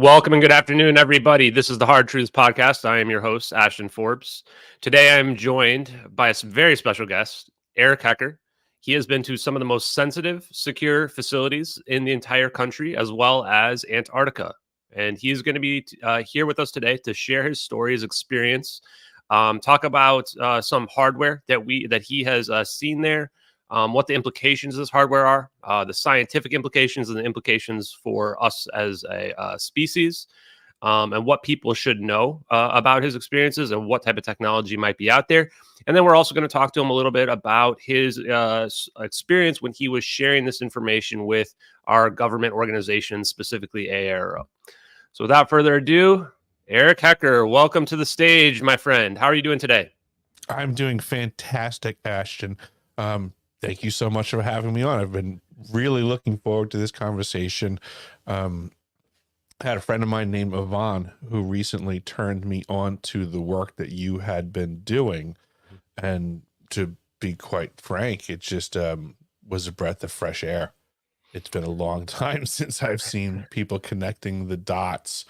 Welcome and good afternoon, everybody. This is the Hard Truths Podcast. I am your host, Ashton Forbes. Today, I'm joined by a very special guest, Eric Hecker. He has been to some of the most sensitive, secure facilities in the entire country, as well as Antarctica. And he's going to be here with us today to share his story, his experience, talk about some hardware that he has seen there, what the implications of this hardware are, the scientific implications and the implications for us as a species, and what people should know about his experiences and what type of technology might be out there. And then we're also going to talk to him a little bit about his experience when he was sharing this information with our government organizations, specifically AARO. So without further ado, Eric Hecker, welcome to the stage, my friend. How are you doing today? I'm doing fantastic, Ashton. Thank you so much for having me on. I've been really looking forward to this conversation. I had a friend of mine named Yvonne who recently turned me on to the work that you had been doing. And to be quite frank, it just was a breath of fresh air. It's been a long time since I've seen people connecting the dots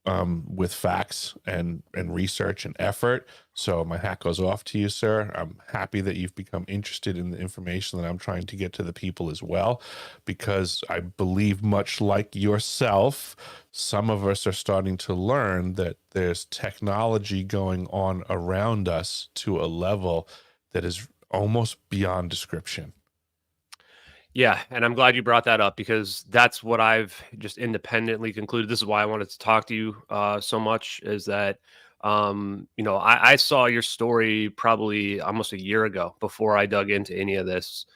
with facts and research and effort. So my hat goes off to you, sir. I'm happy that you've become interested in the information that I'm trying to get to the people as well, because I believe, much like yourself, some of us are starting to learn that there's technology going on around us to a level that is almost beyond description. Yeah, and I'm glad you brought that up because that's what I've just independently concluded. This is why I wanted to talk to you so much, is that, I saw your story probably almost a year ago before I dug into any of this.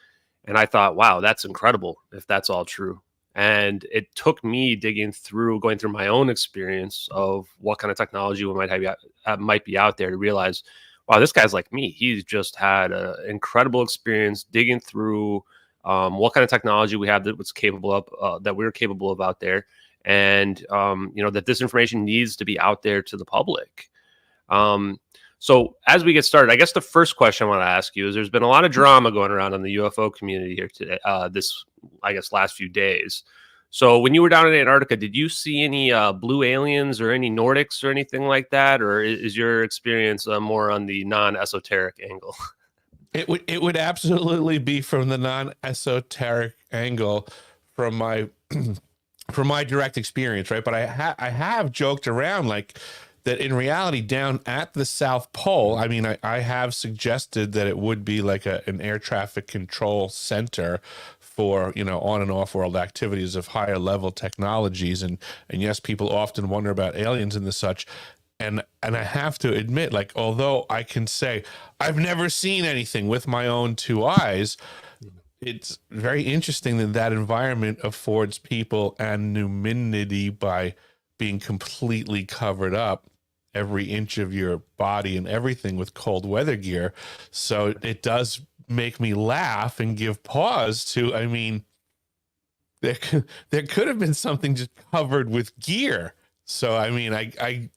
And I thought, wow, that's incredible if that's all true. And it took me going through my own experience of what kind of technology we might be out there to realize, wow, this guy's like me. He's just had an incredible experience digging through what kind of technology we have that we're capable of out there, and that this information needs to be out there to the public. So as we get started, I guess the first question I want to ask you is: there's been a lot of drama going around in the UFO community here today, last few days. So when you were down in Antarctica, did you see any blue aliens or any Nordics or anything like that, or is your experience more on the non-esoteric angle? It would absolutely be from the non-esoteric angle, from my from my direct experience, right? But I have joked around like that in reality down at the South Pole. I mean, I have suggested that it would be like an air traffic control center for, on and off world activities of higher level technologies. And yes, people often wonder about aliens and the such. And I have to admit, like, although I can say I've never seen anything with my own two eyes, it's very interesting that environment affords people anonymity by being completely covered up, every inch of your body and everything, with cold weather gear. So it does make me laugh and give pause to, I mean, there could have been something just covered with gear. So, I mean, I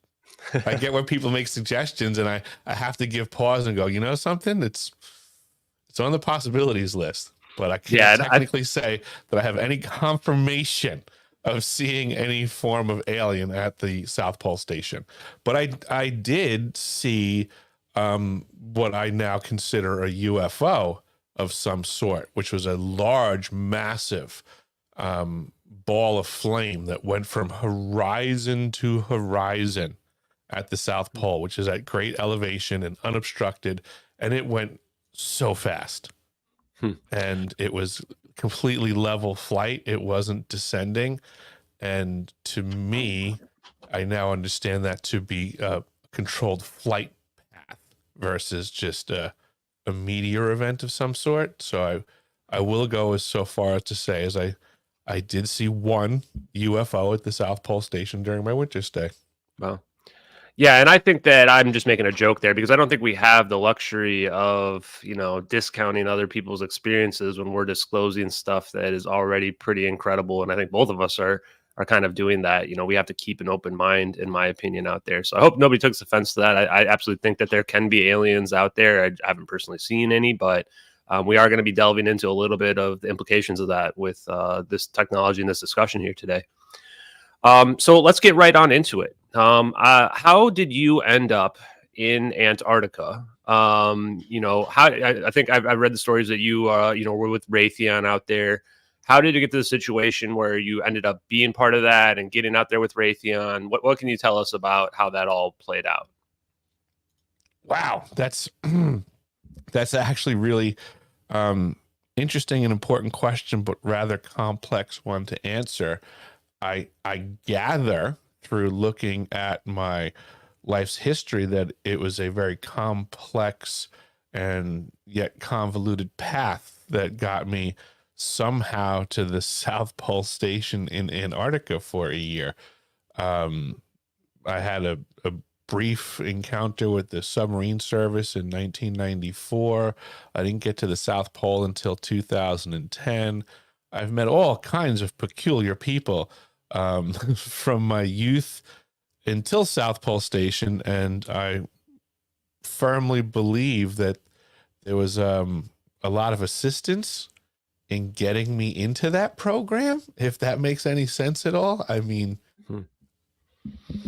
get where people make suggestions, and I have to give pause and go, something, it's on the possibilities list, but I can't technically say that I have any confirmation of seeing any form of alien at the South Pole Station. But I did see what I now consider a UFO of some sort, which was a large, massive ball of flame that went from horizon to horizon at the South Pole, which is at great elevation and unobstructed, and it went so fast. And it was completely level flight. It wasn't descending. And to me, I now understand that to be a controlled flight path versus just a meteor event of some sort. So I will go so far as to say, as I did see one UFO at the South Pole Station during my winter stay. Wow. Yeah, and I think that I'm just making a joke there because I don't think we have the luxury of, discounting other people's experiences when we're disclosing stuff that is already pretty incredible. And I think both of us are kind of doing that. We have to keep an open mind, in my opinion, out there. So I hope nobody takes offense to that. I absolutely think that there can be aliens out there. I haven't personally seen any, but we are going to be delving into a little bit of the implications of that with this technology and this discussion here today. So let's get right on into it. How did you end up in Antarctica? How I think I've read the stories that you were with Raytheon out there. How did you get to the situation where you ended up being part of that and getting out there with Raytheon? What can you tell us about how that all played out? Wow, that's that's actually really um, interesting and important question, but rather complex one to answer. I gather through looking at my life's history that it was a very complex and yet convoluted path that got me somehow to the South Pole Station in Antarctica for a year. Um, I had a brief encounter with the submarine service in 1994. I didn't get to the South Pole until 2010. I've met all kinds of peculiar people from my youth until South Pole Station, and I firmly believe that there was a lot of assistance in getting me into that program, if that makes any sense at all. I mean, Hmm.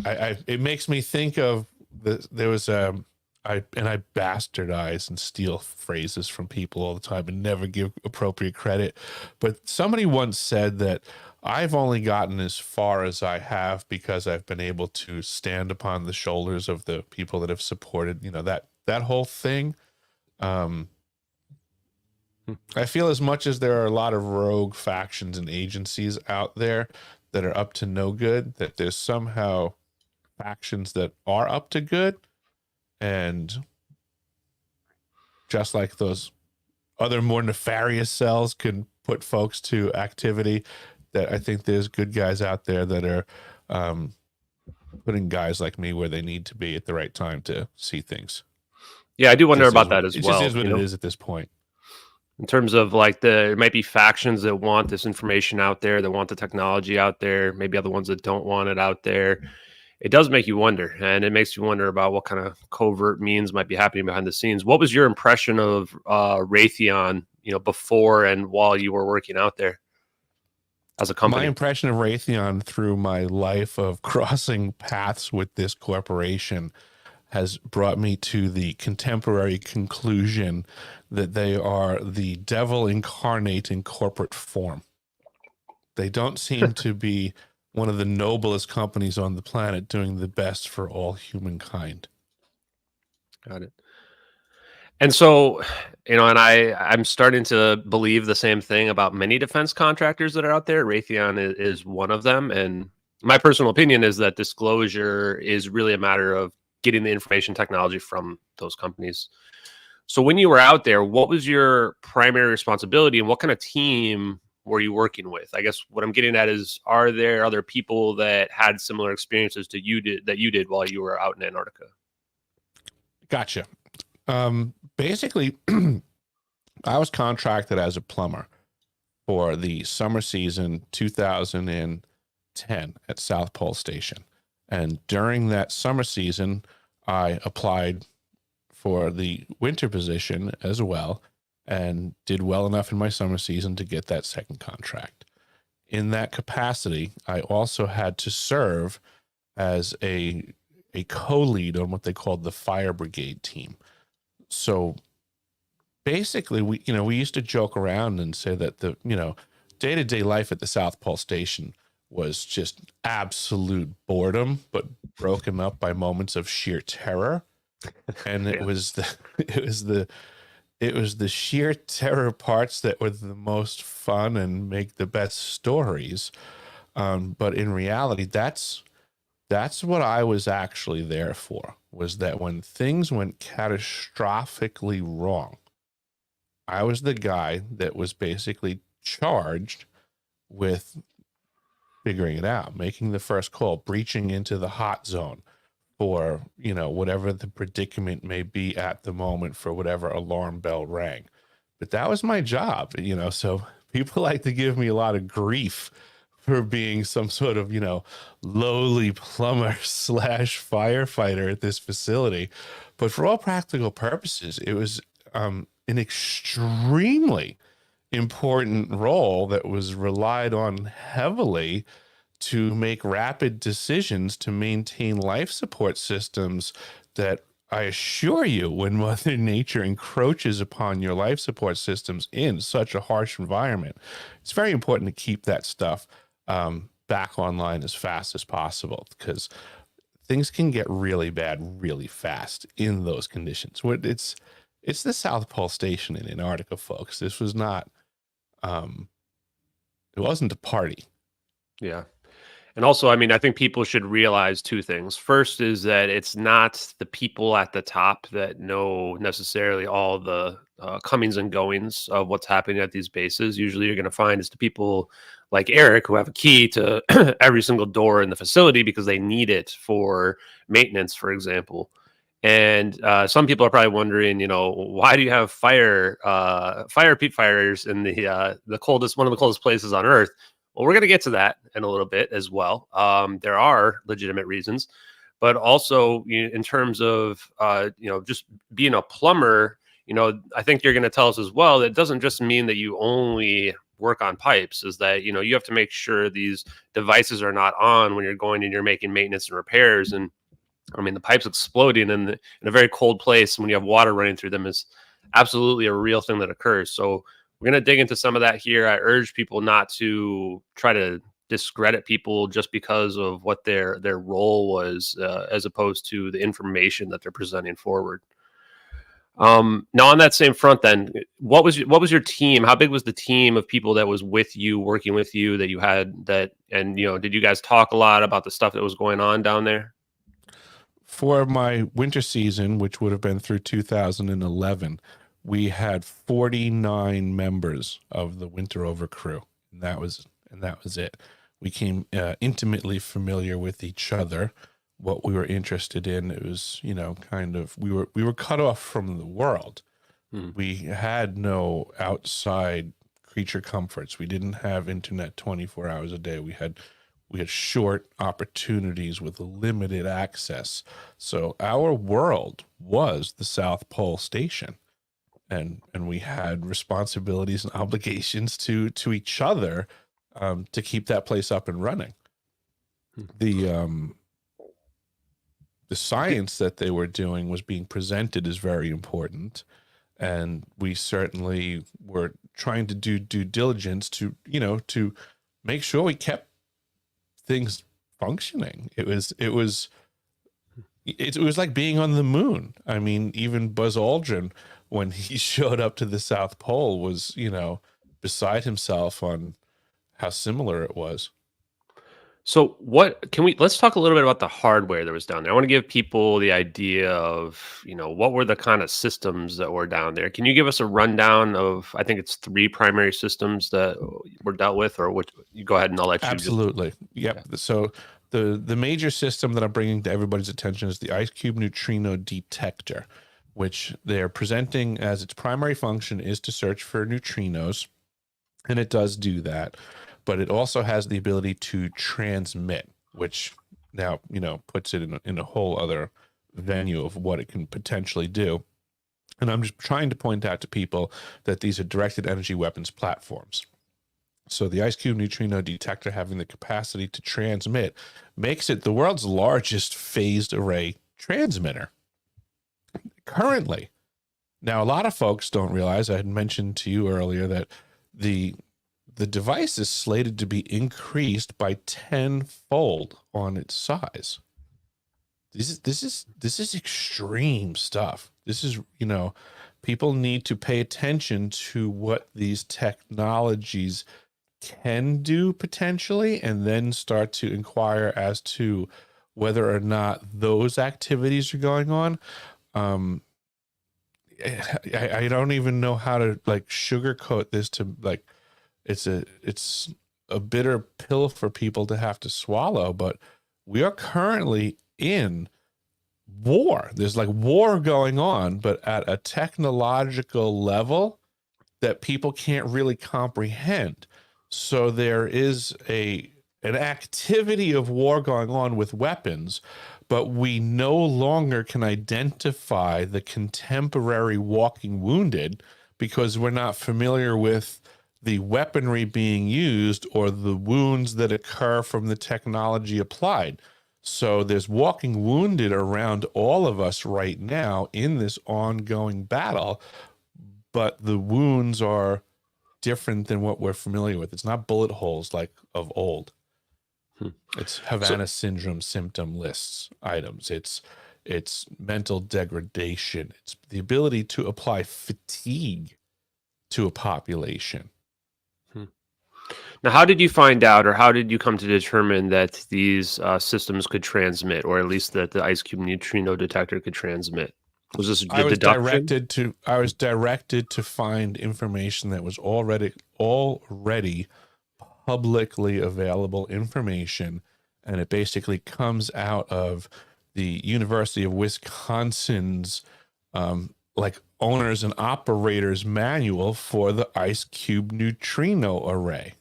I it makes me think of there was I bastardize and steal phrases from people all the time and never give appropriate credit. But somebody once said that I've only gotten as far as I have because I've been able to stand upon the shoulders of the people that have supported, that whole thing. Um, Hmm. I feel as much as there are a lot of rogue factions and agencies out there that are up to no good, that there's somehow factions that are up to good. And just like those other more nefarious cells can put folks to activity, that I think there's good guys out there that are putting guys like me where they need to be at the right time to see things. Yeah, I do wonder Just is about what that as it just is well. what it is at this point. In terms of like there might be factions that want this information out there, that want the technology out there, maybe other ones that don't want it out there. It does make you wonder, and it makes you wonder about what kind of covert means might be happening behind the scenes. What was your impression of Raytheon, before and while you were working out there as a My company? impression of Raytheon through my life of crossing paths with this corporation has brought me to the contemporary conclusion that they are the devil incarnate in corporate form. They don't seem to be one of the noblest companies on the planet doing the best for all humankind. Got it. And so, and I'm starting to believe the same thing about many defense contractors that are out there. Raytheon is one of them, and my personal opinion is that disclosure is really a matter of getting the information technology from those companies. So when you were out there, what was your primary responsibility and what kind of team were you working with? I guess what I'm getting at is, are there other people that had similar experiences to you did while you were out in Antarctica? Gotcha. Basically, I was contracted as a plumber for the summer season 2010 at South Pole Station. And during that summer season, I applied for the winter position as well and did well enough in my summer season to get that second contract. In that capacity, I also had to serve as a co-lead on what they called the fire brigade team. So basically, we used to joke around and say that the day-to-day life at the South Pole Station was just absolute boredom, but broken up by moments of sheer terror. And it Yeah. was the sheer terror parts that were the most fun and make the best stories. But in reality, that's what I was actually there for, was that when things went catastrophically wrong, I was the guy that was basically charged with figuring it out, making the first call, breaching into the hot zone for, whatever the predicament may be at the moment, for whatever alarm bell rang. But that was my job, so people like to give me a lot of grief for being some sort of, lowly plumber slash firefighter at this facility. But for all practical purposes, it was an extremely important role that was relied on heavily to make rapid decisions to maintain life support systems that I assure you, when Mother Nature encroaches upon your life support systems in such a harsh environment, it's very important to keep that stuff back online as fast as possible, because things can get really bad really fast in those conditions. It's the South Pole Station in Antarctica, folks. This was not, it wasn't a party. Yeah. And also, I mean, I think people should realize two things. First is that it's not the people at the top that know necessarily all the comings and goings of what's happening at these bases. Usually you're going to find it's the people like Eric who have a key to every single door in the facility because they need it for maintenance, for example. And some people are probably wondering, why do you have fire peat fires in the coldest, one of the coldest places on Earth? Well, we're going to get to that in a little bit as well. There are legitimate reasons, but also in terms of just being a plumber, I think you're going to tell us as well that it doesn't just mean that you only work on pipes. Is that you have to make sure these devices are not on when you're going and you're making maintenance and repairs. And I mean, the pipes exploding in a very cold place when you have water running through them is absolutely a real thing that occurs. So we're going to dig into some of that here. I urge people not to try to discredit people just because of what their role was, as opposed to the information that they're presenting forward. Now on that same front, then, what was your team? How big was the team of people that was with you, working with you, that you had that, and did you guys talk a lot about the stuff that was going on down there? For my winter season, which would have been through 2011, we had 49 members of the winter over crew, and that was it. We became intimately familiar with each other, what we were interested in. It was, kind of, we were cut off from the world. We had no outside creature comforts. We didn't have internet 24 hours a day. We had short opportunities with limited access. So our world was the South Pole Station. And we had responsibilities and obligations to each other to keep that place up and running. The science that they were doing was being presented as very important, and we certainly were trying to do due diligence to make sure we kept things functioning. It was like being on the moon. I mean, even Buzz Aldrin, when he showed up to the South Pole, was, beside himself on how similar it was. So let's talk a little bit about the hardware that was down there. I want to give people the idea of, what were the kind of systems that were down there. Can you give us a rundown of, I think it's 3 primary systems that were dealt with, or what? You go ahead and I'll let you. Absolutely. Yep. Yeah. So the major system that I'm bringing to everybody's attention is the IceCube Neutrino detector, which they're presenting as its primary function is to search for neutrinos. And it does do that. But it also has the ability to transmit, which now, puts it in a whole other venue of what it can potentially do. And I'm just trying to point out to people that these are directed energy weapons platforms. So the IceCube Neutrino detector, having the capacity to transmit, makes it the world's largest phased array transmitter currently. Now, a lot of folks don't realize, I had mentioned to you earlier, that the device is slated to be increased by 10-fold on its size. This is extreme stuff. This is, people need to pay attention to what these technologies can do potentially, and then start to inquire as to whether or not those activities are going on. I don't even know how to sugarcoat this to it's a bitter pill for people to have to swallow, but we are currently in war. There's war going on, but at a technological level that people can't really comprehend. So there is an activity of war going on with weapons, but we no longer can identify the contemporary walking wounded because we're not familiar with the weaponry being used or the wounds that occur from the technology applied. So there's walking wounded around all of us right now in this ongoing battle, but the wounds are different than what we're familiar with. It's not bullet holes like of old. It's So Havana syndrome symptom lists items. It's mental degradation. It's the ability to apply fatigue to a population. now, how did you find out, or how did you come to determine that these systems could transmit, or at least that the ice cube neutrino detector could transmit? Was this I was deduction? directed to find information that was already publicly available information, and it basically comes out of the University of Wisconsin's like owners and operators manual for the ice cube neutrino array.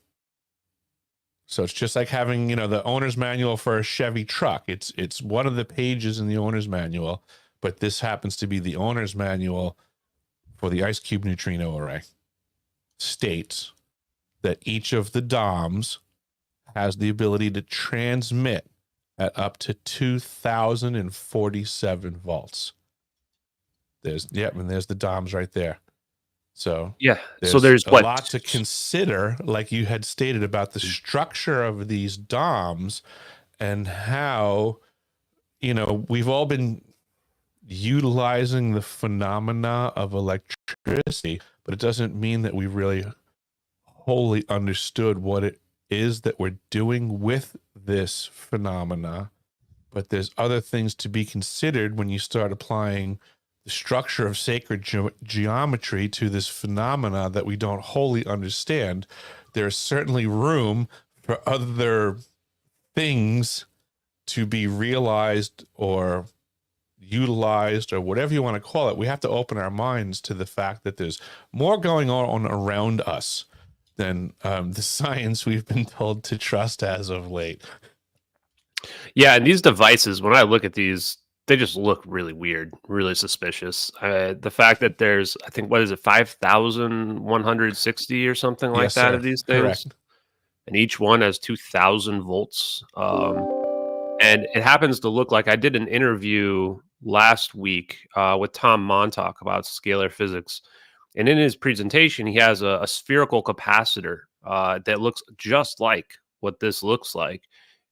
So it's just like having, the owner's manual for a Chevy truck. It's one of the pages in the owner's manual, but this happens to be the owner's manual for the ice cube neutrino array. States that each of the DOMs has the ability to transmit at up to 2,047 volts. And there's the DOMs right there. So Yeah. So there's there's a what? lot to consider, like you had stated, about the structure of these DOMs and how, we've all been utilizing the phenomena of electricity, but it doesn't mean that we really wholly understood what it is that we're doing with this phenomena. But there's other things to be considered when you start applying the structure of sacred geometry to this phenomena that we don't wholly understand. There's certainly room for other things to be realized or utilized or whatever you want to call it. We have to open our minds to the fact that there's more going on around us than the science we've been told to trust as of late. Yeah, and these devices, when I look at these, they just look really weird, really suspicious. The fact that there's, I think, what is it, 5,160 or something like Yes, that sir. of these things, Correct. and each one has 2,000 volts. And it happens to look like I did an interview last week with Tom Montauk about scalar physics. And in his presentation, he has a spherical capacitor that looks just like what this looks like.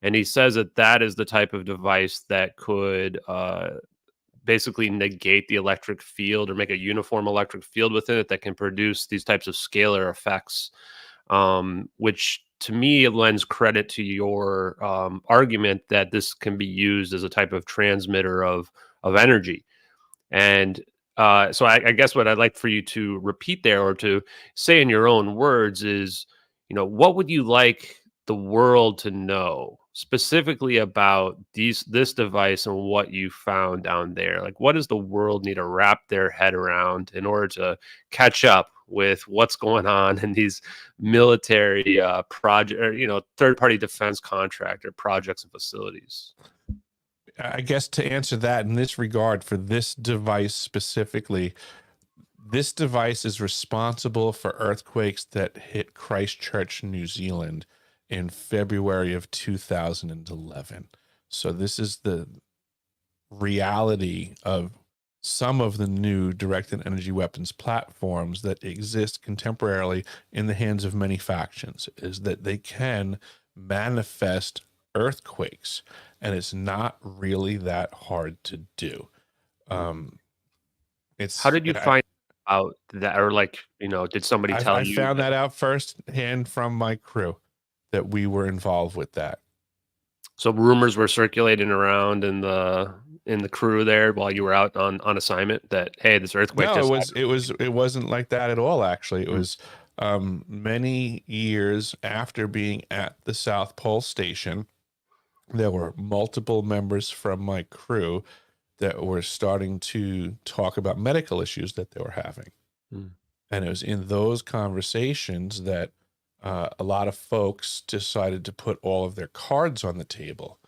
And he says that that is the type of device that could basically negate the electric field or make a uniform electric field within it that can produce these types of scalar effects, which to me lends credit to your argument that this can be used as a type of transmitter of energy. And so I guess what I'd like for you to repeat there, or to say in your own words, is, what would you like the world to know specifically about this device and what you found down there? Like, what does the world need to wrap their head around in order to catch up with what's going on in these military project, or third party defense contractor projects and facilities? I guess to answer that in this regard, for this device specifically, this device is responsible for earthquakes that hit Christchurch, New Zealand in February of 2011. So this is the reality of some of the new directed energy weapons platforms that exist contemporarily in the hands of many factions, is that they can manifest earthquakes, and it's not really that hard to do. How It's did you find out that, or like, did somebody tell I you found that? that out firsthand from my crew that we were involved with that. So rumors were circulating around in the crew there while you were out on assignment that, hey, this earthquake No, just happened. it wasn't like that at all. Actually, it Mm, was many years after being at the South Pole Station. There were multiple members from my crew that were starting to talk about medical issues that they were having. mm. And it was in those conversations that a lot of folks decided to put all of their cards on the table.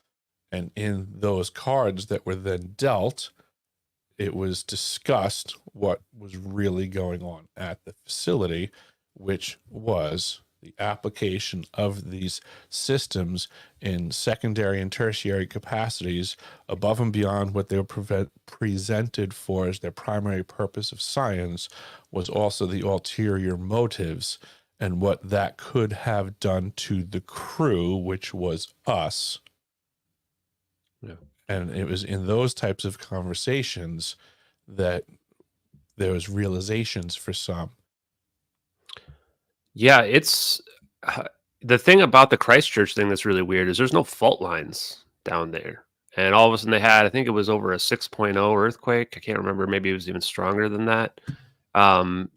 And in those cards that were then dealt, it was discussed what was really going on at the facility. which was the application of these systems in secondary and tertiary capacities above and beyond what they were presented for as their primary purpose of science, was also the ulterior motives and what that could have done to the crew, which was us. Yeah. And it was in those types of conversations that there was realizations for some. Yeah, it's the thing about the Christchurch thing that's really weird is there's no fault lines down there. And all of a sudden they had, I think it was over a 6.0 earthquake. I can't remember. Maybe it was even stronger than that.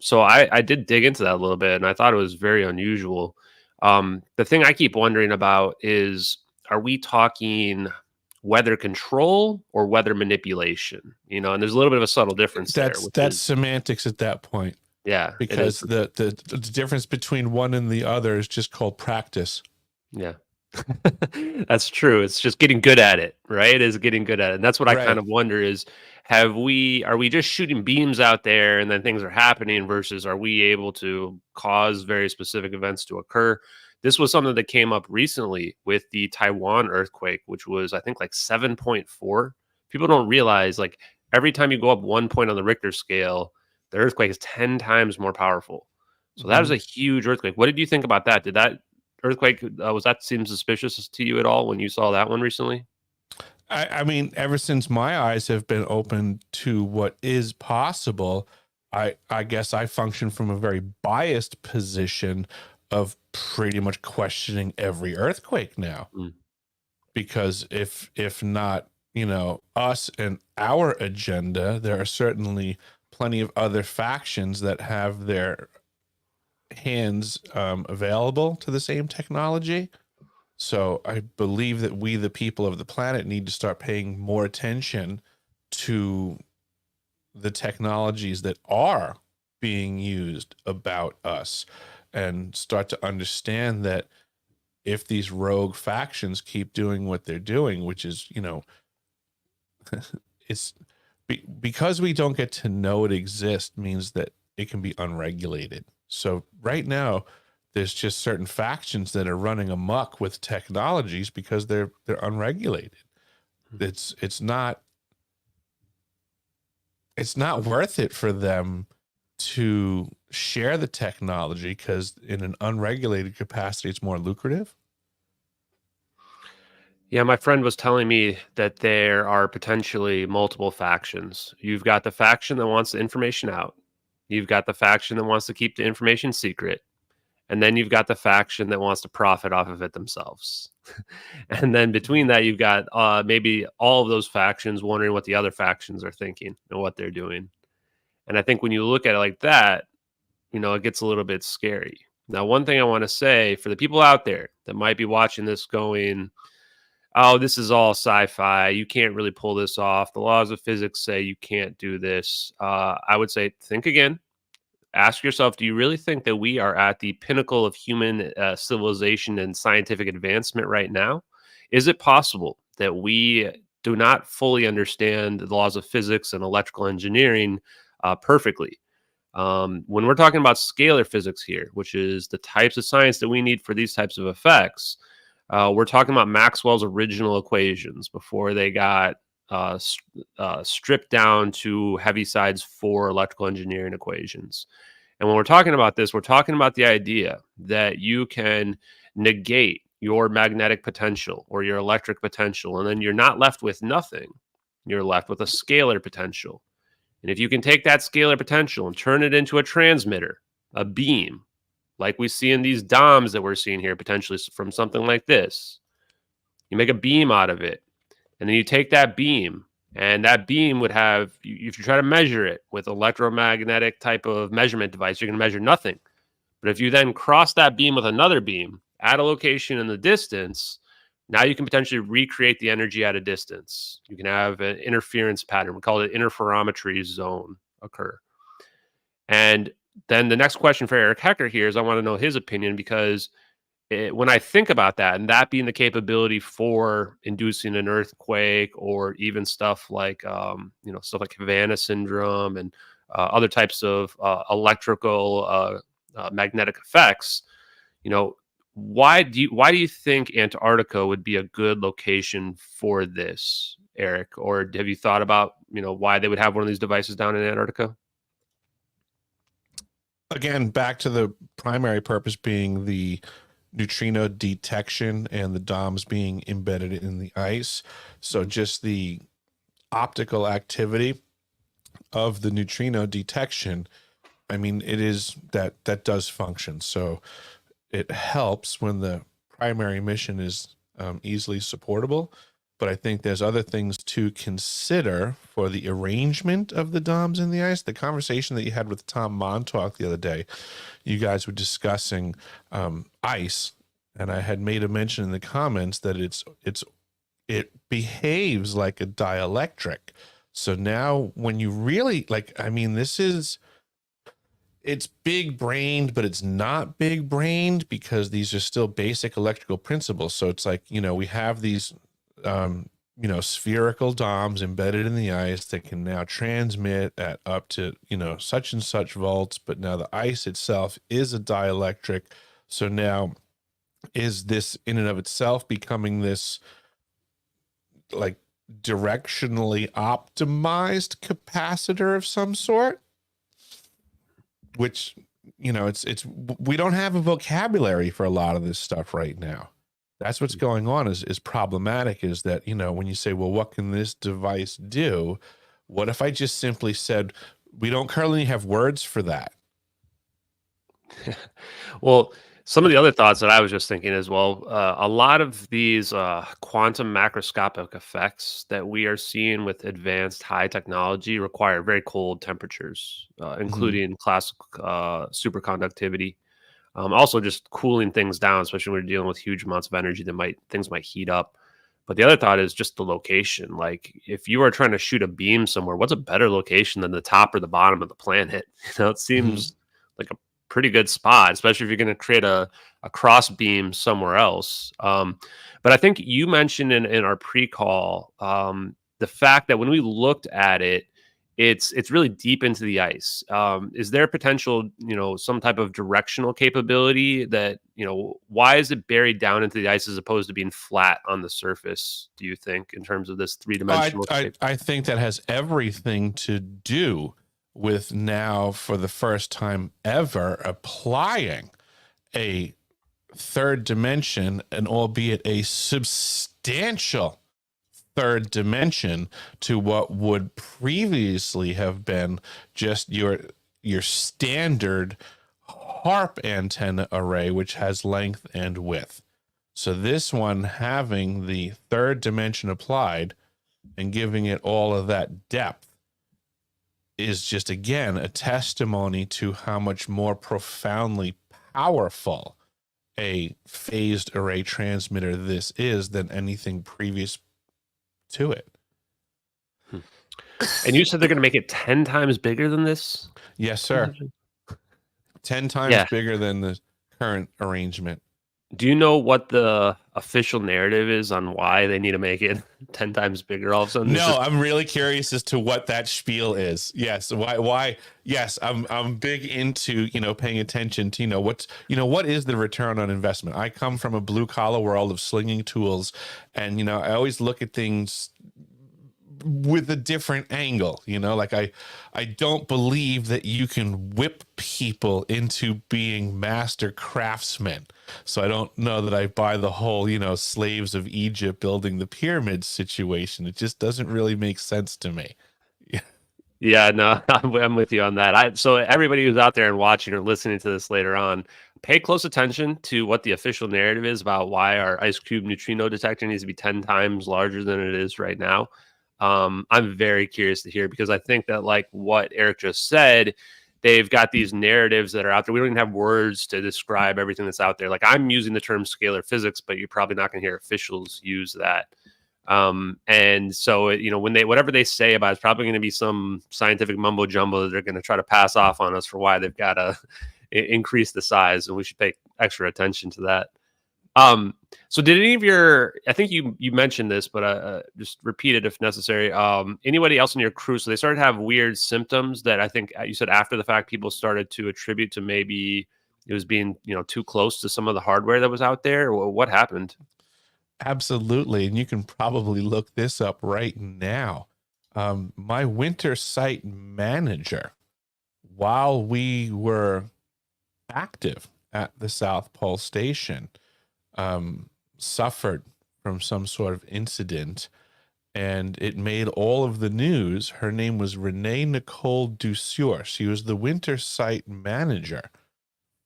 So I did dig into that a little bit and I thought it was very unusual. The thing I keep wondering about is, are we talking weather control or weather manipulation? You know, and there's a little bit of a subtle difference there, which That's is, semantics at that point, yeah, it is. because the difference between one and the other is just called practice. Yeah. That's true. It's just getting good at it, right? Is getting good at it. And that's what I kind Right. of wonder is, are we just shooting beams out there and then things are happening, versus are we able to cause very specific events to occur? This was something that came up recently with the Taiwan earthquake, which was, I think, like 7.4. People don't realize, like, every time you go up 1 point on the Richter scale, the earthquake is 10 times more powerful. So that is a Mhm. huge earthquake. What did you think about that? Did that earthquake, was that seem suspicious to you at all when you saw that one recently? I mean, ever since my eyes have been open to what is possible, I guess I function from a very biased position of pretty much questioning every earthquake now. Mm. Because if not, us and our agenda, there are certainly plenty of other factions that have their hands available to the same technology. So I believe that we, the people of the planet, need to start paying more attention to the technologies that are being used about us, and start to understand that if these rogue factions keep doing what they're doing, which is, it's because we don't get to know it exists, means that it can be unregulated. So right now, there's just certain factions that are running amok with technologies because they're unregulated. It's not worth it for them to share the technology, because in an unregulated capacity, it's more lucrative. Yeah, my friend was telling me that there are potentially multiple factions. You've got the faction that wants the information out. You've got the faction that wants to keep the information secret. And then you've got the faction that wants to profit off of it themselves. And then between that, you've got maybe all of those factions wondering what the other factions are thinking and what they're doing. And I think when you look at it like that, it gets a little bit scary. Now, one thing I want to say for the people out there that might be watching this going, oh, this is all sci-fi. You can't really pull this off. The laws of physics say you can't do this. I would say, think again. Ask yourself, do you really think that we are at the pinnacle of human civilization and scientific advancement right now? Is it possible that we do not fully understand the laws of physics and electrical engineering perfectly? When we're talking about scalar physics here, which is the types of science that we need for these types of effects, we're talking about Maxwell's original equations before they got stripped down to Heaviside's 4 electrical engineering equations. And when we're talking about this, we're talking about the idea that you can negate your magnetic potential or your electric potential, and then you're not left with nothing. You're left with a scalar potential. And if you can take that scalar potential and turn it into a transmitter, a beam, like we see in these DOMs that we're seeing here, potentially from something like this, you make a beam out of it. And then you take that beam, and that beam would have, if you try to measure it with electromagnetic type of measurement device, you're going to measure nothing. But if you then cross that beam with another beam at a location in the distance, now you can potentially recreate the energy at a distance. You can have an interference pattern. We call it interferometry zone occur. And then the next question for Eric Hecker here is, I want to know his opinion, because when I think about that, and that being the capability for inducing an earthquake, or even stuff like stuff like Havana syndrome and other types of electrical magnetic effects, you know, why do you think Antarctica would be a good location for this, Eric? Or have you thought about, why they would have one of these devices down in Antarctica? Again, back to the primary purpose being the neutrino detection and the DOMs being embedded in the ice. So just the optical activity of the neutrino detection, I mean, it is that does function. So it helps when the primary mission is easily supportable. But I think there's other things to consider for the arrangement of the DOMs in the ice. The conversation that you had with Tom Montauk the other day, you guys were discussing ice, and I had made a mention in the comments that it behaves like a dielectric. So now when you really I mean, it's big brained, but it's not big brained because these are still basic electrical principles. So it's like, we have these, spherical DOMs embedded in the ice that can now transmit at up to, such and such volts. But now the ice itself is a dielectric. So now is this in and of itself becoming this like directionally optimized capacitor of some sort? Which, it's we don't have a vocabulary for a lot of this stuff right now. That's what's going on is problematic, is that, when you say, well, what can this device do? What if I just simply said, we don't currently have words for that? Well, some of the other thoughts that I was just thinking as well, a lot of these quantum macroscopic effects that we are seeing with advanced high technology require very cold temperatures, including classic superconductivity. Also, just cooling things down, especially when we're dealing with huge amounts of energy things might heat up. But the other thought is just the location. Like, if you are trying to shoot a beam somewhere, what's a better location than the top or the bottom of the planet? It seems like a pretty good spot, especially if you're going to create a cross beam somewhere else. But I think you mentioned in our pre-call the fact that when we looked at it, it's really deep into the ice. Is there potential, some type of directional capability that, why is it buried down into the ice as opposed to being flat on the surface, do you think, in terms of this three-dimensional shape? I think that has everything to do with now, for the first time ever, applying a third dimension, and albeit a substantial third dimension, to what would previously have been just your standard HARP antenna array, which has length and width. So this one having the third dimension applied and giving it all of that depth is just, again, a testimony to how much more profoundly powerful a phased array transmitter this is than anything previous to it. And you said they're going to make it 10 times bigger than this? Yes, sir. 10 times bigger than the current arrangement. Do you know what the official narrative is on why they need to make it 10 times bigger all of a sudden? No, I'm really curious as to what that spiel is. Yes. Why? Yes. I'm big into, paying attention to, what is the return on investment? I come from a blue collar world of slinging tools, and, I always look at things with a different angle. I don't believe that you can whip people into being master craftsmen. So I don't know that I buy the whole, slaves of Egypt building the pyramids situation. It just doesn't really make sense to me. Yeah, no, I'm with you on that. So everybody who's out there and watching or listening to this later on, pay close attention to what the official narrative is about why our ice cube neutrino detector needs to be 10 times larger than it is right now. I'm very curious to hear, because I think that, like what Eric just said, they've got these narratives that are out there. We don't even have words to describe everything that's out there. Like, I'm using the term scalar physics, but you're probably not going to hear officials use that. And so, whatever they say about it's probably going to be some scientific mumbo jumbo that they're going to try to pass off on us for why they've got to increase the size, and we should pay extra attention to that. So did any of I think you mentioned this, but just repeat it if necessary. Anybody else in your crew, so they started to have weird symptoms that I think you said after the fact people started to attribute to maybe it was being, too close to some of the hardware that was out there? What happened? Absolutely. And you can probably look this up right now. My winter site manager, while we were active at the South Pole Station, suffered from some sort of incident, and it made all of the news. Her name was Renee Nicole Dussure. She was the winter site manager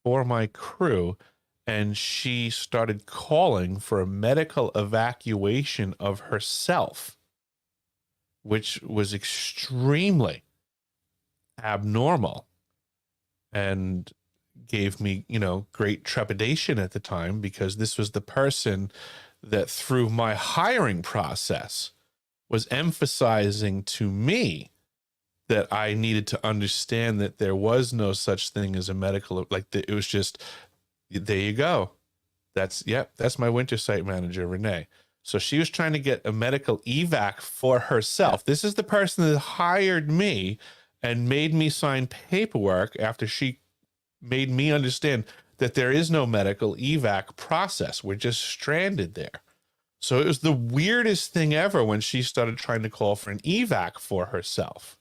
for my crew, and she started calling for a medical evacuation of herself, which was extremely abnormal and gave me, great trepidation at the time, because this was the person that through my hiring process was emphasizing to me that I needed to understand that there was no such thing as a medical, it was just, there you go. That's my winter site manager, Renee. So she was trying to get a medical evac for herself. This is the person that hired me and made me sign paperwork after she made me understand that there is no medical evac process. We're just stranded there. So it was the weirdest thing ever when she started trying to call for an evac for herself.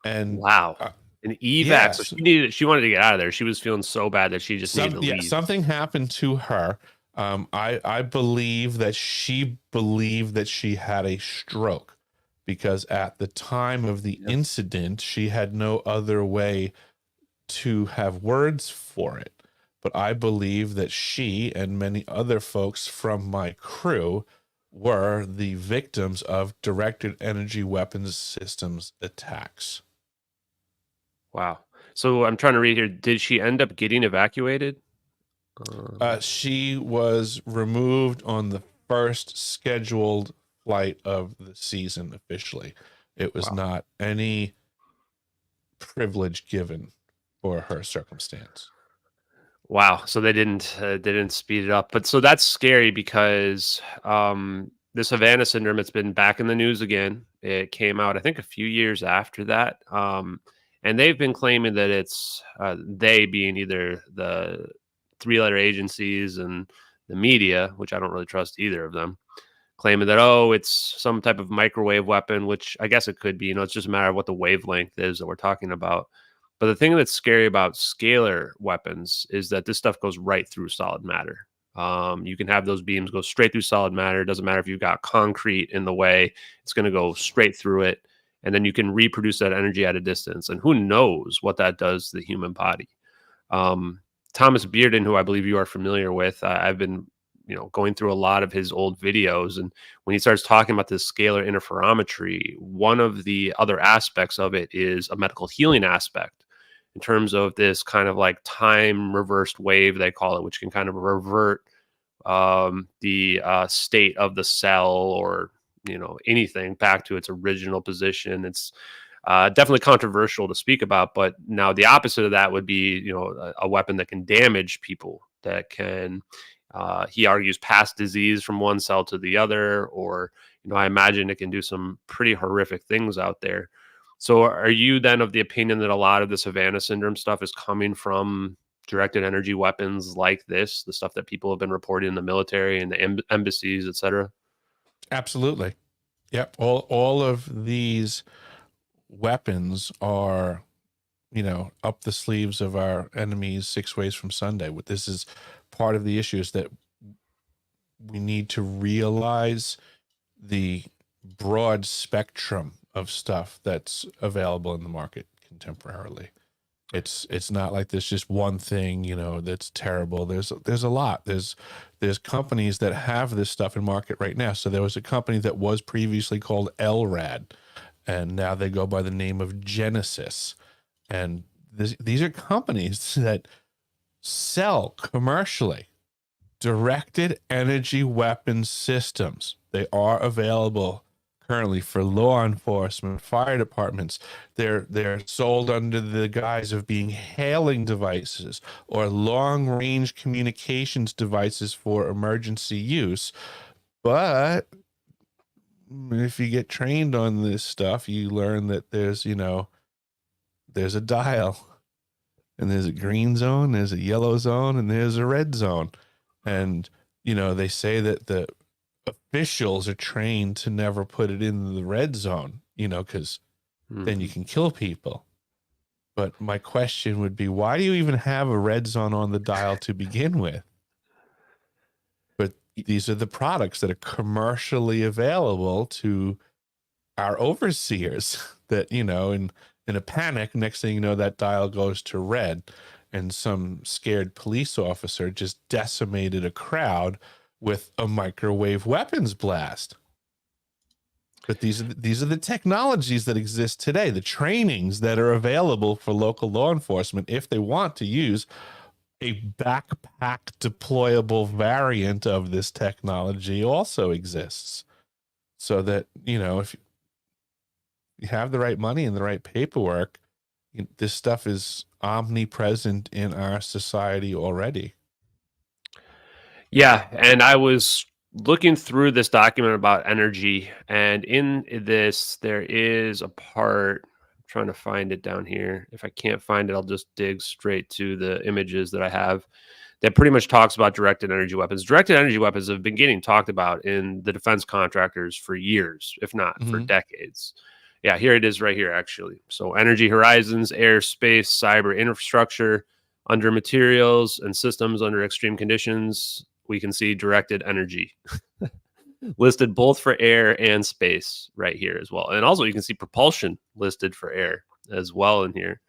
And Wow. An evac. So yes, she wanted to get out of there. She was feeling so bad that she just needed to leave. something happened to her. I believe that she believed that she had a stroke, because at the time of the incident, she had no other way to have words for it. But I believe that she and many other folks from my crew were the victims of directed energy weapons systems attacks. Wow. So I'm trying to read here. Did she end up getting evacuated? She was removed on the first scheduled flight of the season officially. It was not any privilege given for her circumstance. Wow. So they didn't speed it up. But so that's scary because this Havana syndrome, it's been back in the news again. It came out, I think, a few years after that. And they've been claiming that it's they being either the three-letter agencies and the media, which I don't really trust either of them, claiming that, oh, it's some type of microwave weapon, which I guess it could be. It's just a matter of what the wavelength is that we're talking about. But the thing that's scary about scalar weapons is that this stuff goes right through solid matter. You can have those beams go straight through solid matter. It doesn't matter if you've got concrete in the way, it's going to go straight through it. And then you can reproduce that energy at a distance. And who knows what that does to the human body. Thomas Bearden, who I believe you are familiar with, I've been going through a lot of his old videos. And when he starts talking about this scalar interferometry, one of the other aspects of it is a medical healing aspect in terms of this kind of like time reversed wave, they call it, which can kind of revert the state of the cell or, anything back to its original position. It's definitely controversial to speak about, but now the opposite of that would be, a weapon that can damage people, that can, he argues, pass disease from one cell to the other, or, I imagine it can do some pretty horrific things out there. So are you then of the opinion that a lot of this Havana syndrome stuff is coming from directed energy weapons like this, the stuff that people have been reporting in the military and the embassies, et cetera? Absolutely. Yep. All of these weapons are, up the sleeves of our enemies 6 ways from Sunday. This is part of the issue, is that we need to realize the broad spectrum of stuff that's available in the market contemporarily. It's not like there's just one thing, that's terrible. There's a lot. There's companies that have this stuff in market right now. So there was a company that was previously called LRAD, and now they go by the name of Genesis. And these are companies that sell commercially directed energy weapon systems. They are available currently for law enforcement, fire departments. They're sold under the guise of being hailing devices or long range communications devices for emergency use. But if you get trained on this stuff, you learn that there's a dial, and there's a green zone, there's a yellow zone, and there's a red zone. And, they say that the officials are trained to never put it in the red zone, because then you Mhm. can kill people. But my question would be, why do you even have a red zone on the dial to begin with? But these are the products that are commercially available to our overseers that, in a panic, next thing you know, that dial goes to red, and some scared police officer just decimated a crowd with a microwave weapons blast. But these are the technologies that exist today, the trainings that are available for local law enforcement if they want to use a backpack deployable variant of this technology also exists. So that, if you have the right money and the right paperwork, this stuff is omnipresent in our society already. Yeah, and I was looking through this document about energy, and in this there is a part. I'm trying to find it down here. If I can't find it, I'll just dig straight to the images that I have. That pretty much talks about directed energy weapons. Directed energy weapons have been getting talked about in the defense contractors for years, if not for Mm-hmm. decades. Yeah, here it is right here, actually. So, energy horizons, air, space, cyber infrastructure, under materials and systems under extreme conditions, we can see directed energy listed both for air and space right here as well. And also, you can see propulsion listed for air as well in here.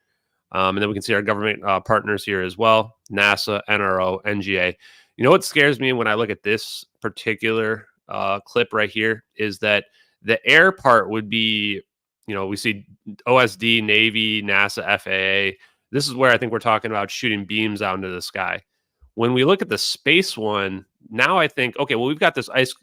And then we can see our government partners here as well: NASA, NRO, NGA. You know what scares me when I look at this particular clip right here is that the air part would be, we see OSD, Navy, NASA, FAA. This is where I think we're talking about shooting beams out into the sky. When we look at the space one, now I think, okay, well, we've got this ice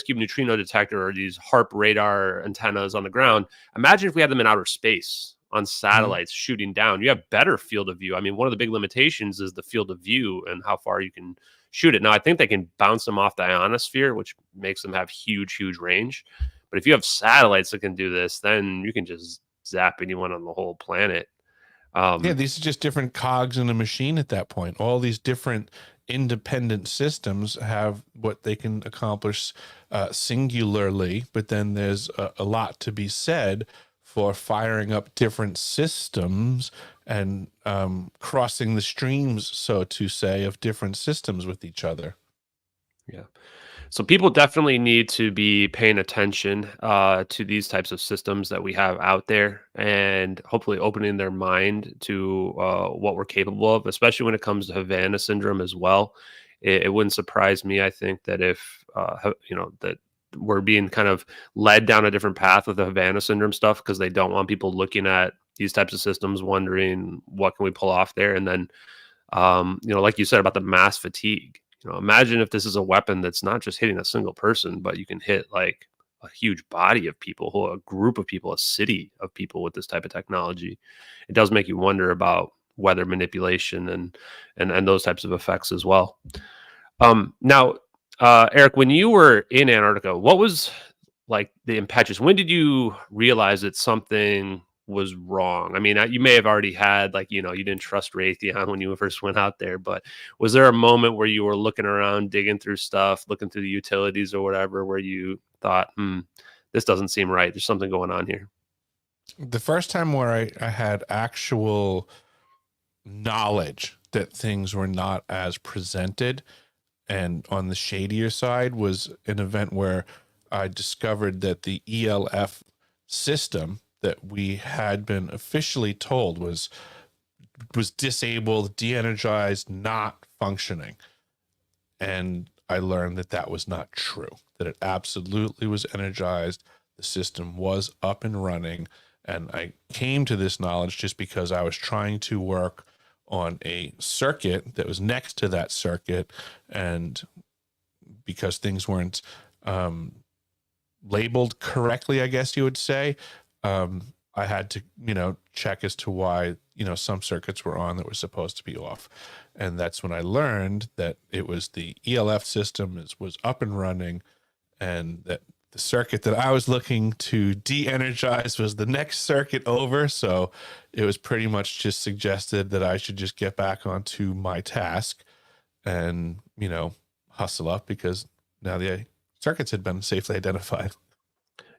cube neutrino detector or these HARP radar antennas on the ground. Imagine if we had them in outer space on Mm-hmm. satellites shooting down. You have better field of view. I mean, one of the big limitations is the field of view and how far you can shoot it. Now, I think they can bounce them off the ionosphere, which makes them have huge, huge range. But if you have satellites that can do this, then you can just zap anyone on the whole planet. Yeah, Um, these are just different cogs in a machine at that point. All these different independent systems have what they can accomplish singularly, but then there's a lot to be said for firing up different systems and crossing the streams, so to say, of different systems with each other. yeah. So people definitely need to be paying attention to these types of systems that we have out there, and hopefully opening their mind to what we're capable of, especially when it comes to Havana syndrome as well. It wouldn't surprise me. I think that if that we're being kind of led down a different path with the Havana syndrome stuff because they don't want people looking at these types of systems, wondering what can we pull off there, and then like you said about the mass fatigue. Imagine if this is a weapon that's not just hitting a single person, but you can hit like a huge body of people, a group of people, a city of people with this type of technology. It does make you wonder about weather manipulation and those types of effects as well. Now, Eric, when you were in Antarctica, what was like the impetus? When did you realize that something was wrong? I mean, you may have already had like, you didn't trust Raytheon when you first went out there, but was there a moment where you were looking around, digging through stuff, looking through the utilities or whatever, where you thought, this doesn't seem right. There's something going on here. The first time where I had actual knowledge that things were not as presented and on the shadier side was an event where I discovered that the ELF system that we had been officially told was disabled, de-energized, not functioning. And I learned that that was not true, that it absolutely was energized. The system was up and running. And I came to this knowledge just because I was trying to work on a circuit that was next to that circuit. And because things weren't labeled correctly, I guess you would say, I had to, check as to why, some circuits were on that were supposed to be off. And that's when I learned that it was the ELF system was up and running, and that the circuit that I was looking to de-energize was the next circuit over. So it was pretty much just suggested that I should just get back onto my task and, you know, hustle up, because now the circuits had been safely identified.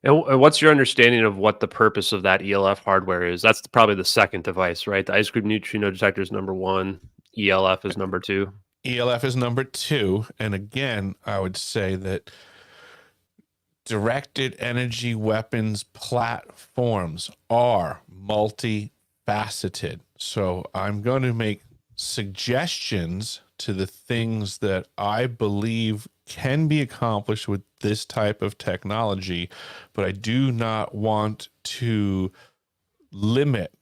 And what's your understanding of what the purpose of that ELF hardware is? That's probably the second device, right? The ice cream neutrino detector is number one. ELF is number two. ELF is number two. And again, I would say that directed energy weapons platforms are multifaceted. So I'm going to make suggestions to the things that I believe can be accomplished with this type of technology, but I do not want to limit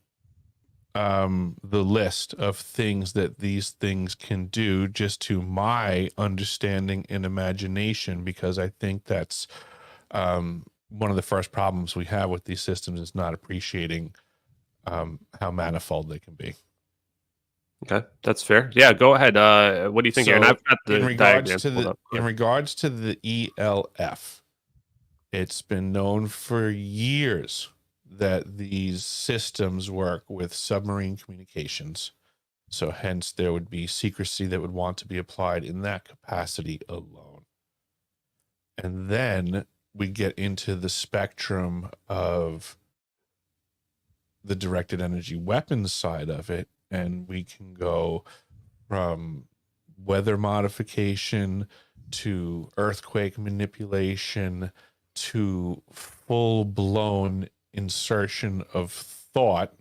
the list of things that these things can do just to my understanding and imagination, because I think that's one of the first problems we have with these systems is not appreciating how manifold they can be. Okay, that's fair. Yeah, go ahead. What do you think, Aaron? I've got the diagrams pulled up. In regards to the ELF, it's been known for years that these systems work with submarine communications. So hence there would be secrecy that would want to be applied in that capacity alone. And then we get into the spectrum of the directed energy weapons side of it, and we can go from weather modification to earthquake manipulation to full-blown insertion of thought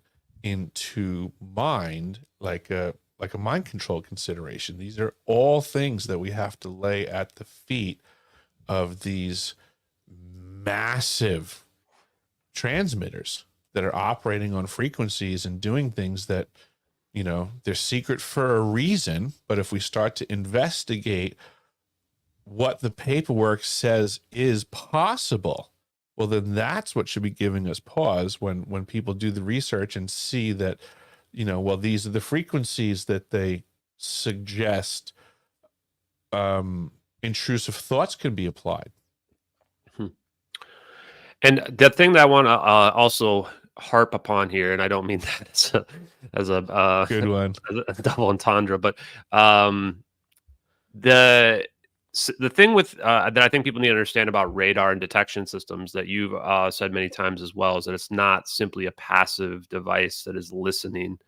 into mind, like a mind control consideration. These are all things that we have to lay at the feet of these massive transmitters that are operating on frequencies and doing things that, you know, they're secret for a reason. But if we start to investigate what the paperwork says is possible, well, then that's what should be giving us pause when people do the research and see that, you know, well, these are the frequencies that they suggest intrusive thoughts can be applied. And the thing that I want to also harp upon here, and I don't mean that as a Good one. as a double entendre, but the thing with that I think people need to understand about radar and detection systems that you've said many times as well is that it's not simply a passive device that is listening.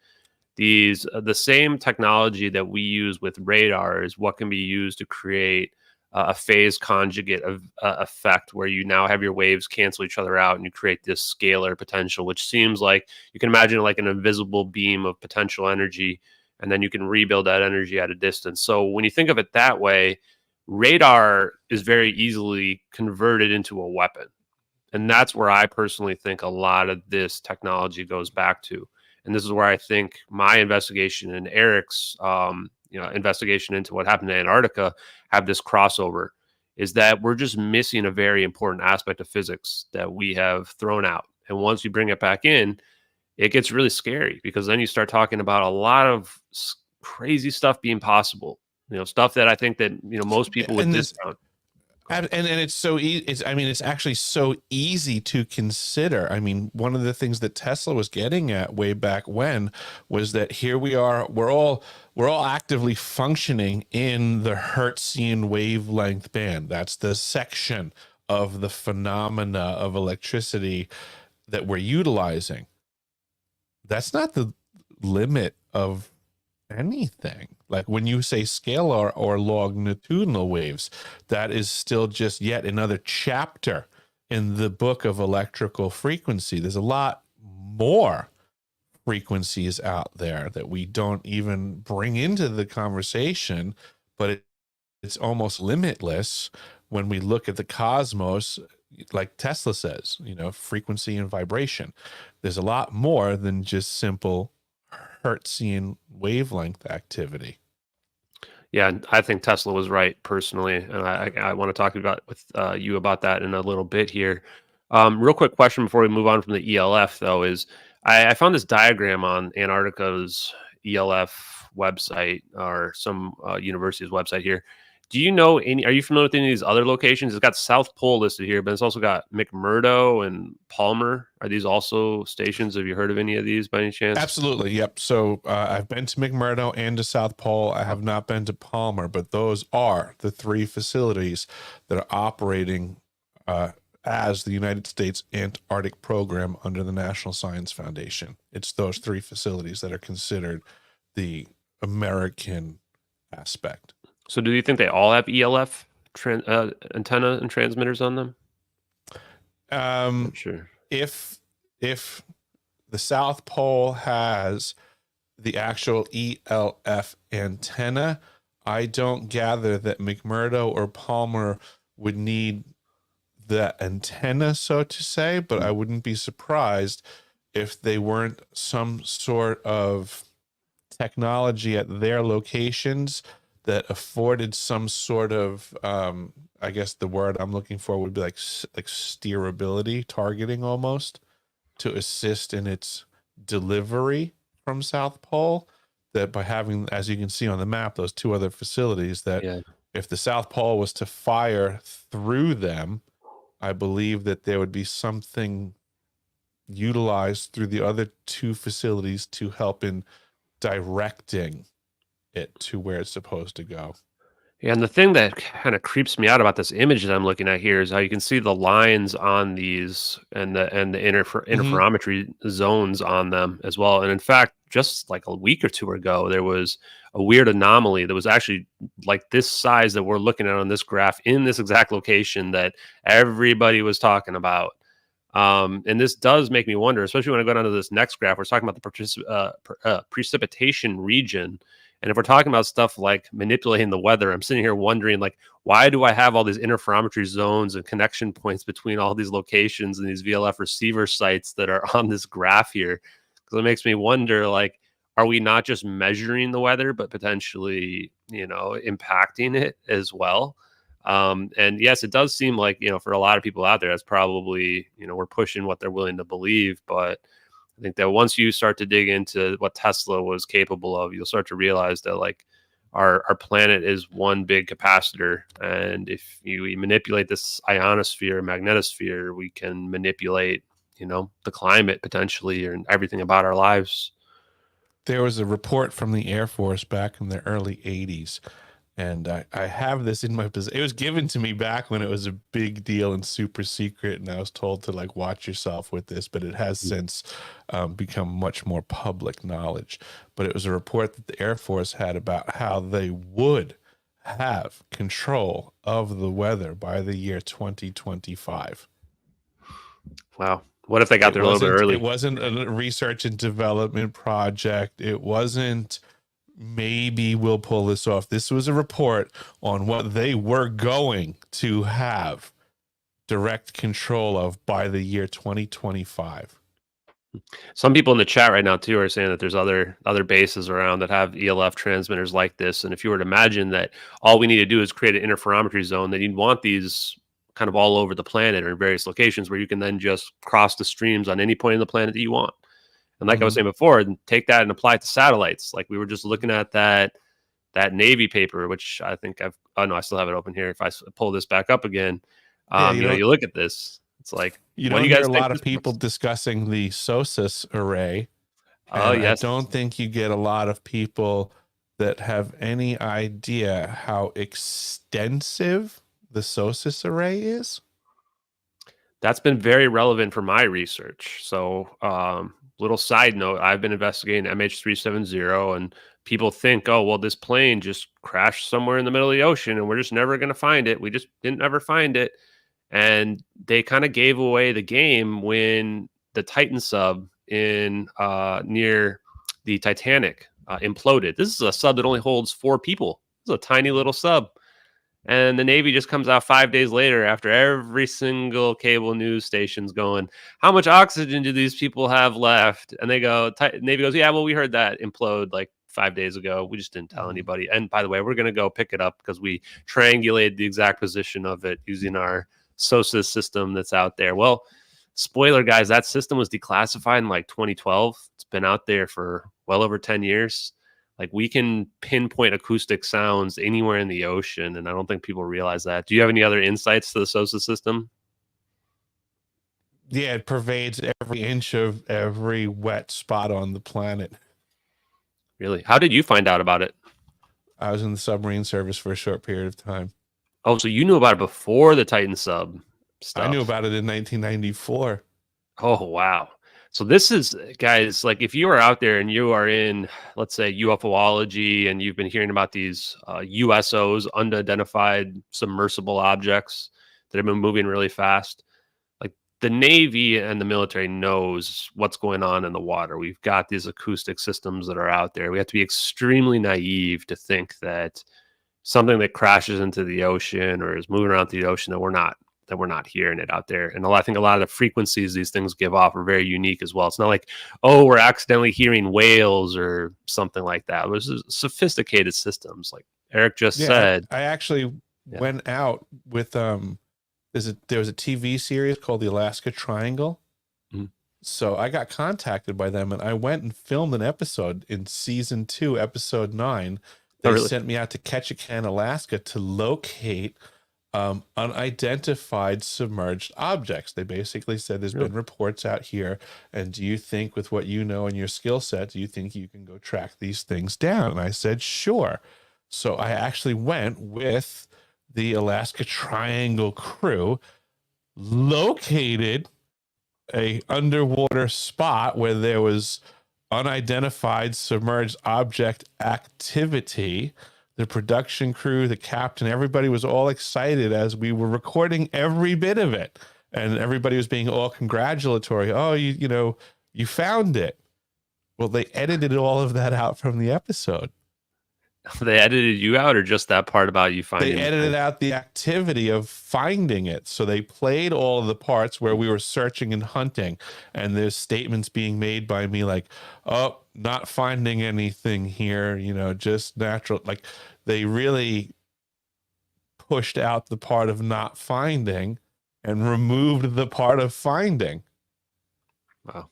These the same technology that we use with radar is what can be used to create a phase conjugate of effect, where you now have your waves cancel each other out and you create this scalar potential, which seems like you can imagine like an invisible beam of potential energy, and then you can rebuild that energy at a distance. So when you think of it that way, radar is very easily converted into a weapon. And that's where I personally think a lot of this technology goes back to. And this is where I think my investigation and Eric's investigation into what happened in Antarctica have this crossover, is that we're just missing a very important aspect of physics that we have thrown out. And once you bring it back in, it gets really scary, because then you start talking about a lot of crazy stuff being possible, you know, stuff that I think that, you know, most people would discount. And it's so it's actually so easy to consider. I mean, one of the things that Tesla was getting at way back when was that here we are, we're all actively functioning in the Hertzian wavelength band. That's the section of the phenomena of electricity that we're utilizing. That's not the limit of anything. Like when you say scalar or longitudinal waves, that is still just yet another chapter in the book of electrical frequency. There's a lot more frequencies out there that we don't even bring into the conversation, but it's almost limitless when we look at the cosmos. Like Tesla says, you know, frequency and vibration. There's a lot more than just simple Hertzian wavelength activity. Yeah, I think Tesla was right personally, and I want to talk about with you about that in a little bit here. Real quick question before we move on from the ELF, though, is I found this diagram on Antarctica's ELF website, or some university's website here. Do you know any? Are you familiar with any of these other locations? It's got South Pole listed here, but it's also got McMurdo and Palmer. Are these also stations? Have you heard of any of these by any chance? Absolutely. Yep. So I've been to McMurdo and to South Pole. I have not been to Palmer, but those are the three facilities that are operating as the United States Antarctic Program under the National Science Foundation. It's those three facilities that are considered the American aspect. So, do you think they all have ELF antenna and transmitters on them? Not sure. If the South Pole has the actual ELF antenna, I don't gather that McMurdo or Palmer would need the antenna, so to say, but I wouldn't be surprised if they weren't some sort of technology at their locations that afforded some sort of I guess the word I'm looking for would be like steerability, targeting almost, to assist in its delivery from South Pole. That by having, as you can see on the map, those two other facilities, that if the South Pole was to fire through them, I believe that there would be something utilized through the other two facilities to help in directing it to where it's supposed to go. Yeah, and the thing that kind of creeps me out about this image that I'm looking at here is how you can see the lines on these and the interferometry zones on them as well. And in fact, just like a week or two ago, there was a weird anomaly that was actually like this size that we're looking at on this graph in this exact location that everybody was talking about. And this does make me wonder, especially when I go down to this next graph. We're talking about the precipitation region. And if we're talking about stuff like manipulating the weather, I'm sitting here wondering, like, why do I have all these interferometry zones and connection points between all these locations and these VLF receiver sites that are on this graph here? Because it makes me wonder, like, are we not just measuring the weather, but potentially, impacting it as well? And yes, it does seem like, for a lot of people out there, that's probably, we're pushing what they're willing to believe, but I think that once you start to dig into what Tesla was capable of, you'll start to realize that like our planet is one big capacitor. And if we manipulate this ionosphere, magnetosphere, we can manipulate, the climate potentially and everything about our lives. There was a report from the Air Force back in the early 80s. And I have this in my possession. It was given to me back when it was a big deal and super secret, and I was told to like watch yourself with this, but it has since become much more public knowledge. But it was a report that the Air Force had about how they would have control of the weather by the year 2025. Wow. What if they got there a little bit early? It wasn't a research and development project. It wasn't maybe we'll pull this off. This was a report on what they were going to have direct control of by the year 2025. Some people in the chat right now too are saying that there's other bases around that have ELF transmitters like this. And if you were to imagine that all we need to do is create an interferometry zone, then you'd want these kind of all over the planet or in various locations where you can then just cross the streams on any point in the planet that you want. And like I was saying before, take that and apply it to satellites. Like we were just looking at that Navy paper, which I think I still have it open here. If I pull this back up again, you look at this, it's like, you what don't do you guys hear a lot of think people discussing the Sosus array. Oh, yes. I don't think you get a lot of people that have any idea how extensive the Sosus array is. That's been very relevant for my research. So, little side note, I've been investigating MH370, and people think, oh, well, this plane just crashed somewhere in the middle of the ocean and we're just never going to find it. We just didn't ever find it. And they kind of gave away the game when the Titan sub in near the Titanic imploded. This is a sub that only holds 4 people. This is a tiny little sub. And the Navy just comes out 5 days later after every single cable news station's going, how much oxygen do these people have left? And they go, Navy goes, yeah, well, we heard that implode like 5 days ago. We just didn't tell anybody. And by the way, we're going to go pick it up because we triangulated the exact position of it using our Sosus system that's out there. Well, spoiler, guys, that system was declassified in like 2012. It's been out there for well over 10 years. Like we can pinpoint acoustic sounds anywhere in the ocean, and I don't think people realize that. Do you have any other insights to the Sosus system? Yeah, it pervades every inch of every wet spot on the planet. Really? How did you find out about it? I was in the submarine service for a short period of time. Oh, so you knew about it before the Titan sub I knew stuff. about it in 1994. Oh, wow. So this is, guys, like if you are out there and you are in, let's say, UFOlogy, and you've been hearing about these USOs, unidentified submersible objects that have been moving really fast, like the Navy and the military knows what's going on in the water. We've got these acoustic systems that are out there. We have to be extremely naive to think that something that crashes into the ocean or is moving around the ocean that we're not hearing it out there. And I think a lot of the frequencies these things give off are very unique as well. It's not like, oh, we're accidentally hearing whales or something like that. It was sophisticated systems, like Eric just said. I actually went out with there was a TV series called The Alaska Triangle. Mhm. So I got contacted by them, and I went and filmed an episode in season 2, episode 9. They Oh, really? sent me out to Ketchikan, Alaska, to locate unidentified submerged objects. They basically said there's Really? been reports out here, and do you think, with what you know and your skill set, do you think you can go track these things down? And I said, sure. So I actually went with the Alaska Triangle crew, located a underwater spot where there was unidentified submerged object activity. The production crew, the captain, everybody was all excited as we were recording every bit of it, and everybody was being all congratulatory. Oh, you know, you found it. Well, they edited all of that out from the episode. They edited you out, or just that part about you finding? They edited out the activity of finding it. So they played all of the parts where we were searching and hunting, and there's statements being made by me like, oh, not finding anything here, you know, just natural. Like they really pushed out the part of not finding and removed the part of finding. Wow.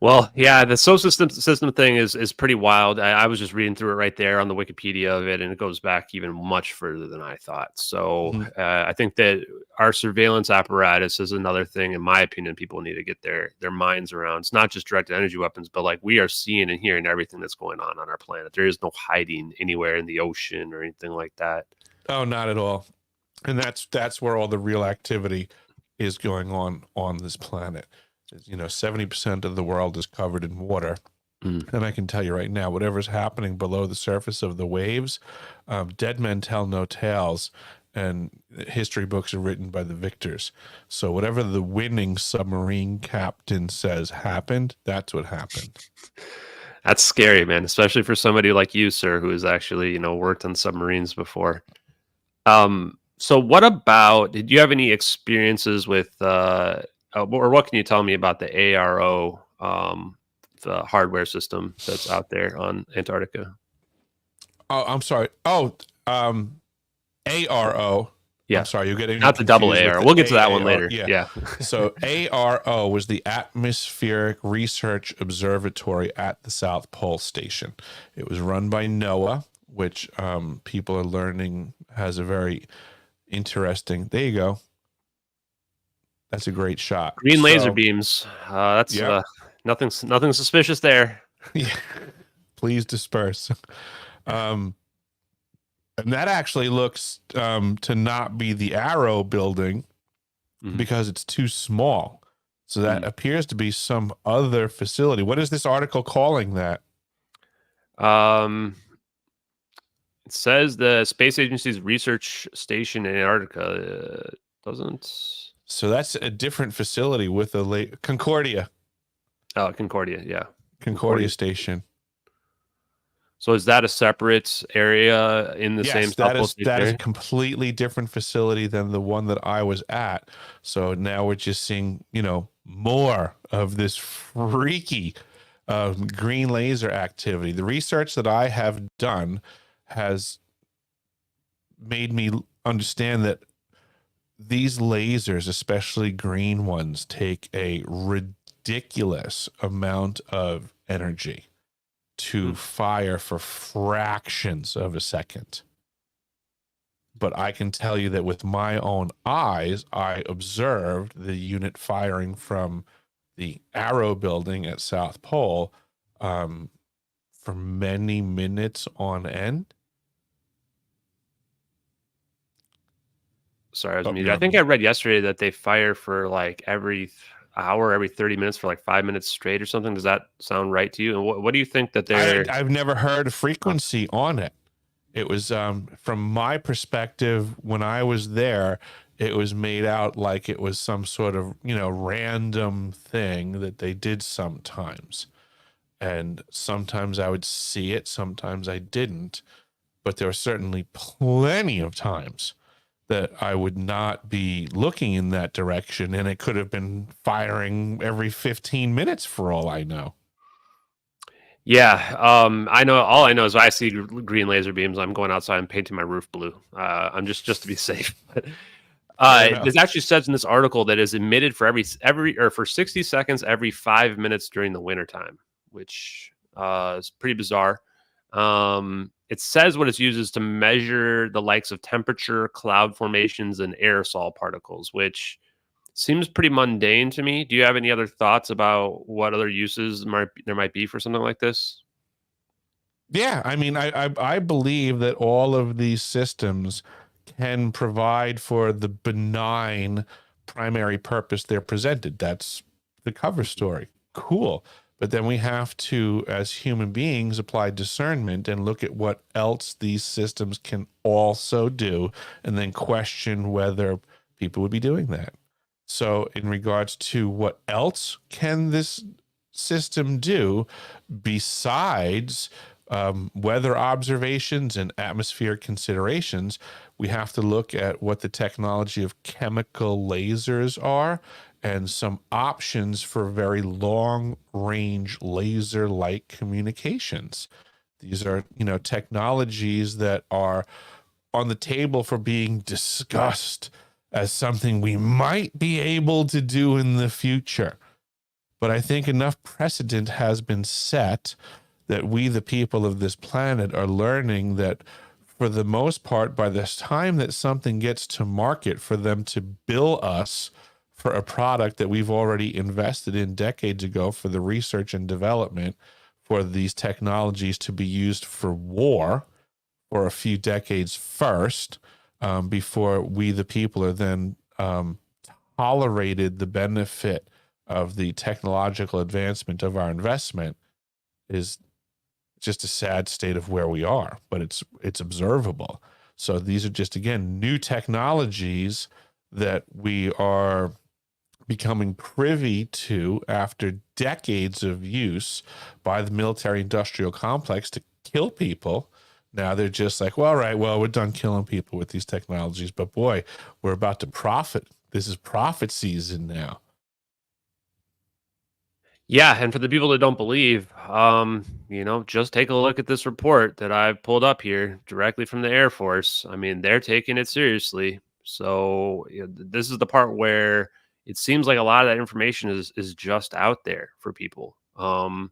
Well, yeah, the Sosus system thing is pretty wild. I was just reading through it right there on the Wikipedia of it, and it goes back even much further than I thought. So I think that our surveillance apparatus is another thing, in my opinion, people need to get their minds around. It's not just directed energy weapons, but like we are seeing and hearing everything that's going on our planet. There is no hiding anywhere in the ocean or anything like that. Oh, not at all. And that's where all the real activity is going on this planet. You know, 70% of the world is covered in water. And I can tell you right now, whatever's happening below the surface of the waves, dead men tell no tales, and history books are written by the victors. So whatever the winning submarine captain says happened, that's what happened. That's scary, man, especially for somebody like you, sir, who has actually, you know, worked on submarines before. So what about, did you have any experiences with, or what can you tell me about the AARO, the hardware system that's out there on Antarctica? Oh, I'm sorry. Oh, ARO. Yeah. I'm sorry, you're getting not the double confused with AARO. the We'll get to that one AARO. later. Yeah. Yeah. So ARO was the Atmospheric Research Observatory at the South Pole Station. It was run by NOAA, which people are learning has a very interesting. There you go. That's a great shot. Green laser beams. That's Yep. nothing suspicious there. Yeah. Please disperse. And that actually looks to not be the AARO building because it's too small. So that appears to be some other facility. What is this article calling that? It says the Space Agency's research station in Antarctica doesn't. So that's a different facility with a Concordia. Oh, Concordia, yeah. Concordia Station. So is that a separate area in the same South Pole Station that is area? a completely different facility than the one that I was at. So now we're just seeing, you know, more of this freaky green laser activity. The research that I have done has made me understand that these lasers, especially green ones, take a ridiculous amount of energy. to fire for fractions of a second. But I can tell you that with my own eyes, I observed the unit firing from the AARO building at South Pole for many minutes on end. Sorry, I was Oh, muted. I think I read yesterday that they fire for like every hour, every 30 minutes for like 5 minutes straight or something. Does that sound right to you? And what do you think that they're... I've never heard a frequency on it. It was from my perspective when I was there, it was made out like it was some sort of, random thing that they did sometimes. And sometimes I would see it, sometimes I didn't. But there were certainly plenty of times that I would not be looking in that direction, and it could have been firing every 15 minutes for all I know. Yeah, I know. All I know is I see green laser beams. I'm going outside and painting my roof blue. I'm just to be safe. This actually says in this article that is emitted for for 60 seconds every 5 minutes during the wintertime, which is pretty bizarre. It says what it's used is to measure the likes of temperature, cloud formations, and aerosol particles, which seems pretty mundane to me. Do you have any other thoughts about what other uses there might be for something like this? Yeah, I mean, I believe that all of these systems can provide for the benign primary purpose they're presented. That's the cover story. Cool. But then we have to, as human beings, apply discernment and look at what else these systems can also do, and then question whether people would be doing that. So, in regards to what else can this system do besides weather observations and atmospheric considerations, we have to look at what the technology of chemical lasers are and some options for very long range laser like communications. These are, technologies that are on the table for being discussed as something we might be able to do in the future. But I think enough precedent has been set that we, the people of this planet, are learning that for the most part, by this time that something gets to market, for them to bill us for a product that we've already invested in decades ago for the research and development for these technologies to be used for war for a few decades first, before we, the people, are then tolerated the benefit of the technological advancement of our investment, is just a sad state of where we are, but it's observable. So these are just, again, new technologies that we are becoming privy to after decades of use by the military industrial complex to kill people. Now they're just like, well, all right, well, we're done killing people with these technologies, but boy, we're about to profit. This is profit season now. Yeah, and for the people that don't believe, just take a look at this report that I've pulled up here directly from the Air Force. I mean, they're taking it seriously. So this is the part where it seems like a lot of that information is just out there for people. And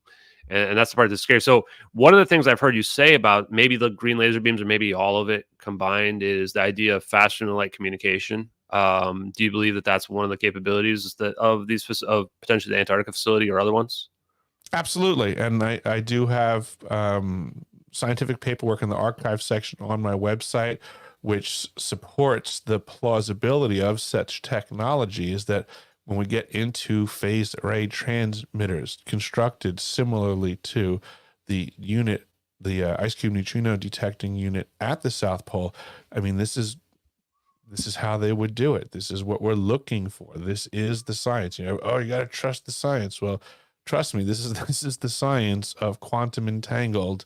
that's the part that's scary. So one of the things I've heard you say about maybe the green laser beams or maybe all of it combined is the idea of faster than light communication. Do you believe that that's one of the capabilities of potentially the Antarctica facility or other ones? Absolutely. And I do have scientific paperwork in the archive section on my website, which supports the plausibility of such technologies, that when we get into phased array transmitters constructed similarly to the unit, the ice cube neutrino detecting unit at the South Pole, I mean, this is how they would do it. This is what we're looking for. This is the science. Oh, you got to trust the science. Well, trust me, this is the science of quantum entangled,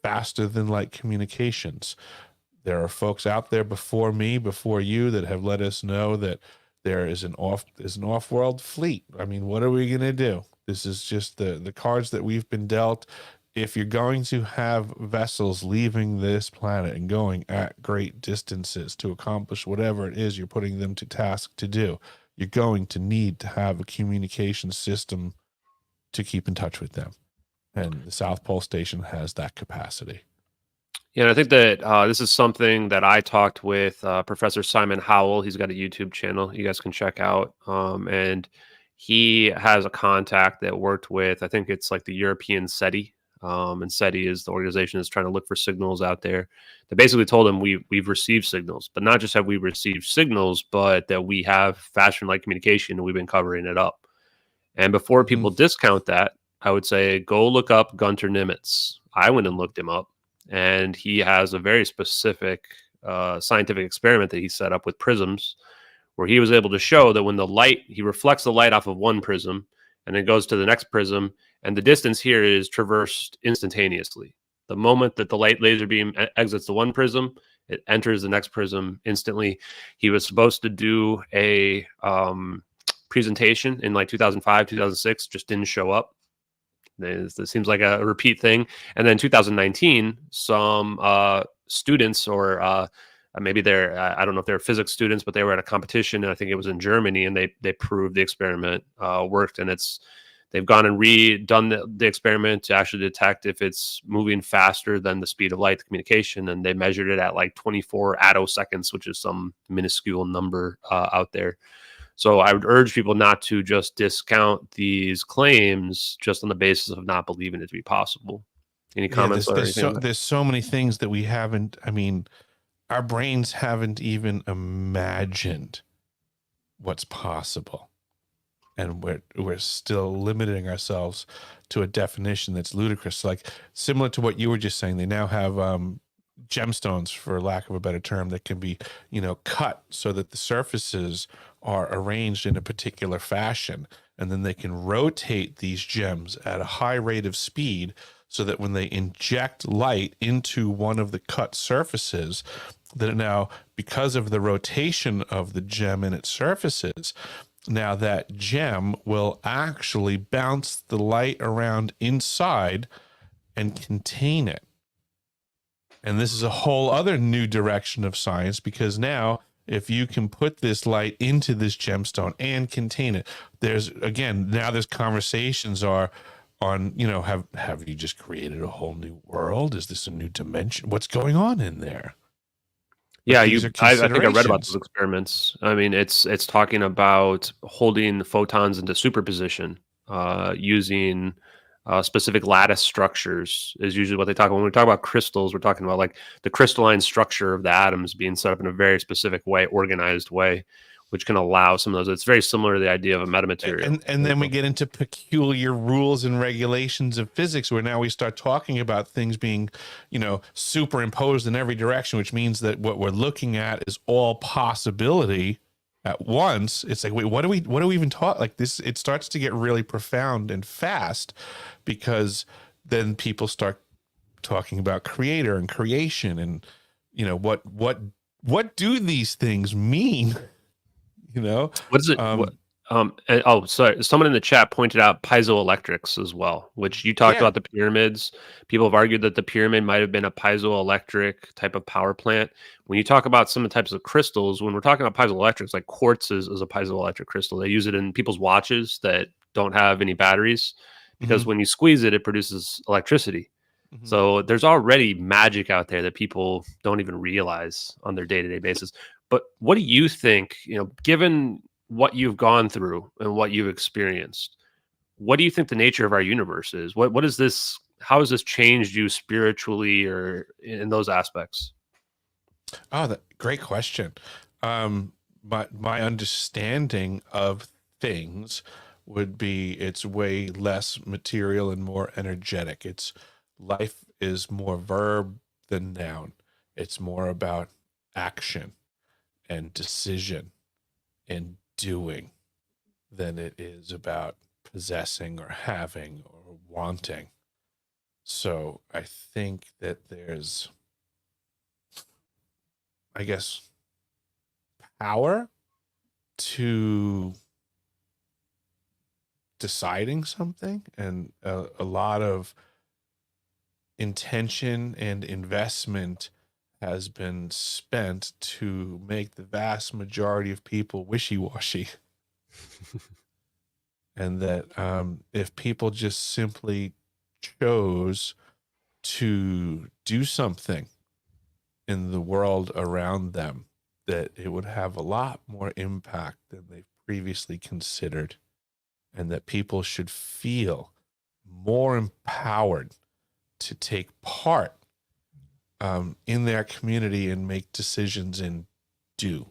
faster than light communications. There are folks out there before me, before you, that have let us know that there is an off-world fleet. I mean, what are we going to do? This is just the cards that we've been dealt. If you're going to have vessels leaving this planet and going at great distances to accomplish whatever it is you're putting them to task to do, you're going to need to have a communication system to keep in touch with them. and the South Pole Station has that capacity. Yeah, and I think that this is something that I talked with Professor Simon Howell. He's got a YouTube channel you guys can check out. And he has a contact that worked with, I think it's like the European SETI. And SETI is the organization that's trying to look for signals out there. They basically told him we've received signals, but not just have we received signals, but that we have fashion-like communication and we've been covering it up. And before Mhm. people discount that, I would say go look up Gunter Nimitz. I went and looked him up, and he has a very specific scientific experiment that he set up with prisms, where he was able to show that when the light, he reflects the light off of one prism and then goes to the next prism, and the distance here is traversed instantaneously. The moment that the light laser beam exits the one prism, it enters the next prism instantly. He was supposed to do a presentation in like 2005, 2006, just didn't show up. This seems like a repeat thing. And then 2019, some students or maybe they're I don't know if they're physics students, but they were at a competition, and I think it was in Germany, and they proved the experiment worked, and they've gone and redone the experiment to actually detect if it's moving faster than the speed of light, the communication, and they measured it at like 24 attoseconds, which is some minuscule number out there. So I would urge people not to just discount these claims just on the basis of not believing it to be possible. Any Yeah, comments or anything on that? there's so many things that we haven't. I mean, our brains haven't even imagined what's possible, and we're still limiting ourselves to a definition that's ludicrous. Like, similar to what you were just saying, they now have gemstones, for lack of a better term, that can be, cut so that the surfaces are arranged in a particular fashion, and then they can rotate these gems at a high rate of speed so that when they inject light into one of the cut surfaces, that now, because of the rotation of the gem and its surfaces, now that gem will actually bounce the light around inside and contain it. And this is a whole other new direction of science, because now if you can put this light into this gemstone and contain it, there's conversations are on, have you just created a whole new world? Is this a new dimension? What's going on in there? But Yeah, these are I think I read about those considerations. experiments. I mean, it's talking about holding photons into superposition using specific lattice structures is usually what they talk about. When we talk about crystals, we're talking about like the crystalline structure of the atoms being set up in a very specific way, organized way, which can allow some of those. It's very similar to the idea of a metamaterial. And then we get into peculiar rules and regulations of physics, where now we start talking about things being, superimposed in every direction, which means that what we're looking at is all possibility at once. It's like, wait, what do we even talk like this? It starts to get really profound and fast, because then people start talking about creator and creation, and what do these things mean? you know What is it? um Oh, sorry. Someone in the chat pointed out piezoelectrics as well, which you talked yeah. about the pyramids. People have argued that the pyramid might have been a piezoelectric type of power plant. When you talk about some of the types of crystals, when we're talking about piezoelectrics, like quartz is a piezoelectric crystal. They use it in people's watches that don't have any batteries, because Hmm. when you squeeze it, it produces electricity. Hmm. So there's already magic out there that people don't even realize on their day-to-day basis. But what do you think, given what you've gone through and what you've experienced, what do you think the nature of our universe is? What is this? How has this changed you spiritually or in those aspects? Oh, great question. My understanding of things would be it's way less material and more energetic. It's Life is more verb than noun. It's more about action and decision and doing than it is about possessing or having or wanting. So I think that there's, I guess, power to deciding something, and a lot of intention and investment has been spent to make the vast majority of people wishy-washy. And that if people just simply chose to do something in the world around them, that it would have a lot more impact than they've previously considered, and that people should feel more empowered to take part in their community and make decisions and do.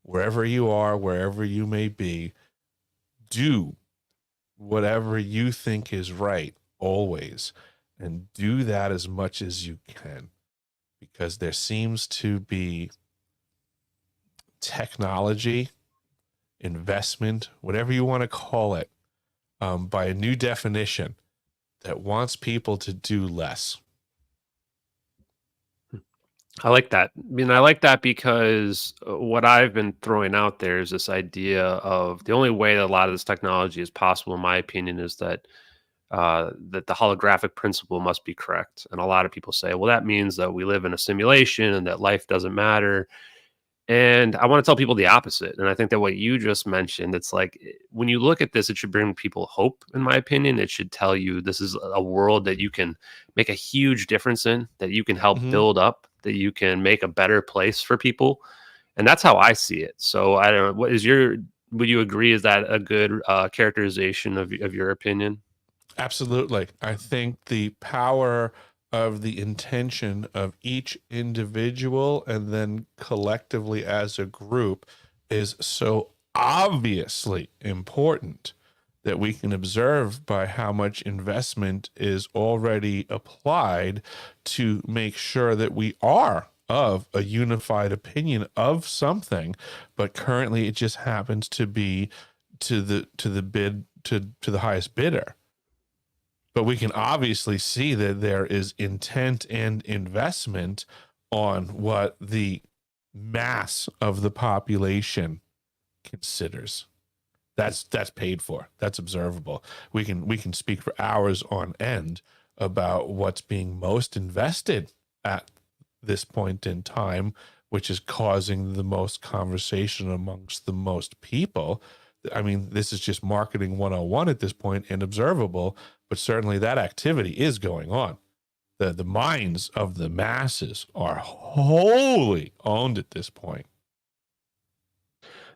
Wherever you are, wherever you may be, do whatever you think is right always, and do that as much as you can, because there seems to be technology, investment, whatever you want to call it, by a new definition, that wants people to do less. I like that. I mean, I like that because what I've been throwing out there is this idea of the only way that a lot of this technology is possible, in my opinion, is that the holographic principle must be correct. And a lot of people say, well, that means that we live in a simulation and that life doesn't matter. And I want to tell people the opposite. And I think that what you just mentioned, it's like when you look at this, it should bring people hope, in my opinion. It should tell you this is a world that you can make a huge difference in, that you can help Mm-hmm. build up, that you can make a better place for people. And that's how I see it. So I don't know, would you agree? Is that a good characterization of your opinion? Absolutely. I think the power of the intention of each individual and then collectively as a group is so obviously important, that we can observe by how much investment is already applied to make sure that we are of a unified opinion of something, but currently it just happens to be to the highest bidder. But we can obviously see that there is intent and investment on what the mass of the population considers. That's paid for. That's observable. We can speak for hours on end about what's being most invested at this point in time, which is causing the most conversation amongst the most people. I mean, this is just marketing 101 at this point and observable, but certainly that activity is going on. The minds of the masses are wholly owned at this point.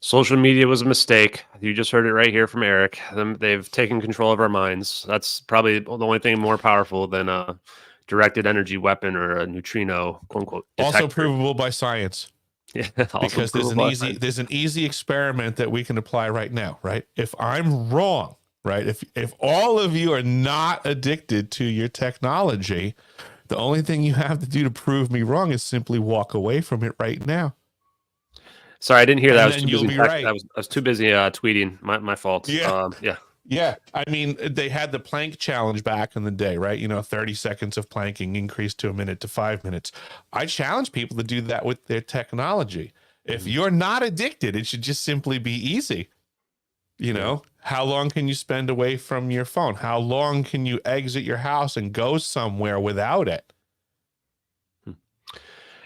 Social media was a mistake. You just heard it right here from Eric. They've taken control of our minds. That's probably the only thing more powerful than a directed energy weapon or a neutrino, quote unquote, Also detector. provable by science, Yeah, also because there's provable. there's an easy experiment that we can apply right now, right? If I'm wrong, right? If all of you are not addicted to your technology, the only thing you have to do to prove me wrong is simply walk away from it right now. Sorry, I didn't hear that. I And was then too you'll busy. be right. I was too busy tweeting. My fault. Yeah. Yeah. Yeah. I mean, they had the plank challenge back in the day, right? 30 seconds of planking increased to a minute to 5 minutes. I challenge people to do that with their technology. If you're not addicted, it should just simply be easy. How long can you spend away from your phone? How long can you exit your house and go somewhere without it?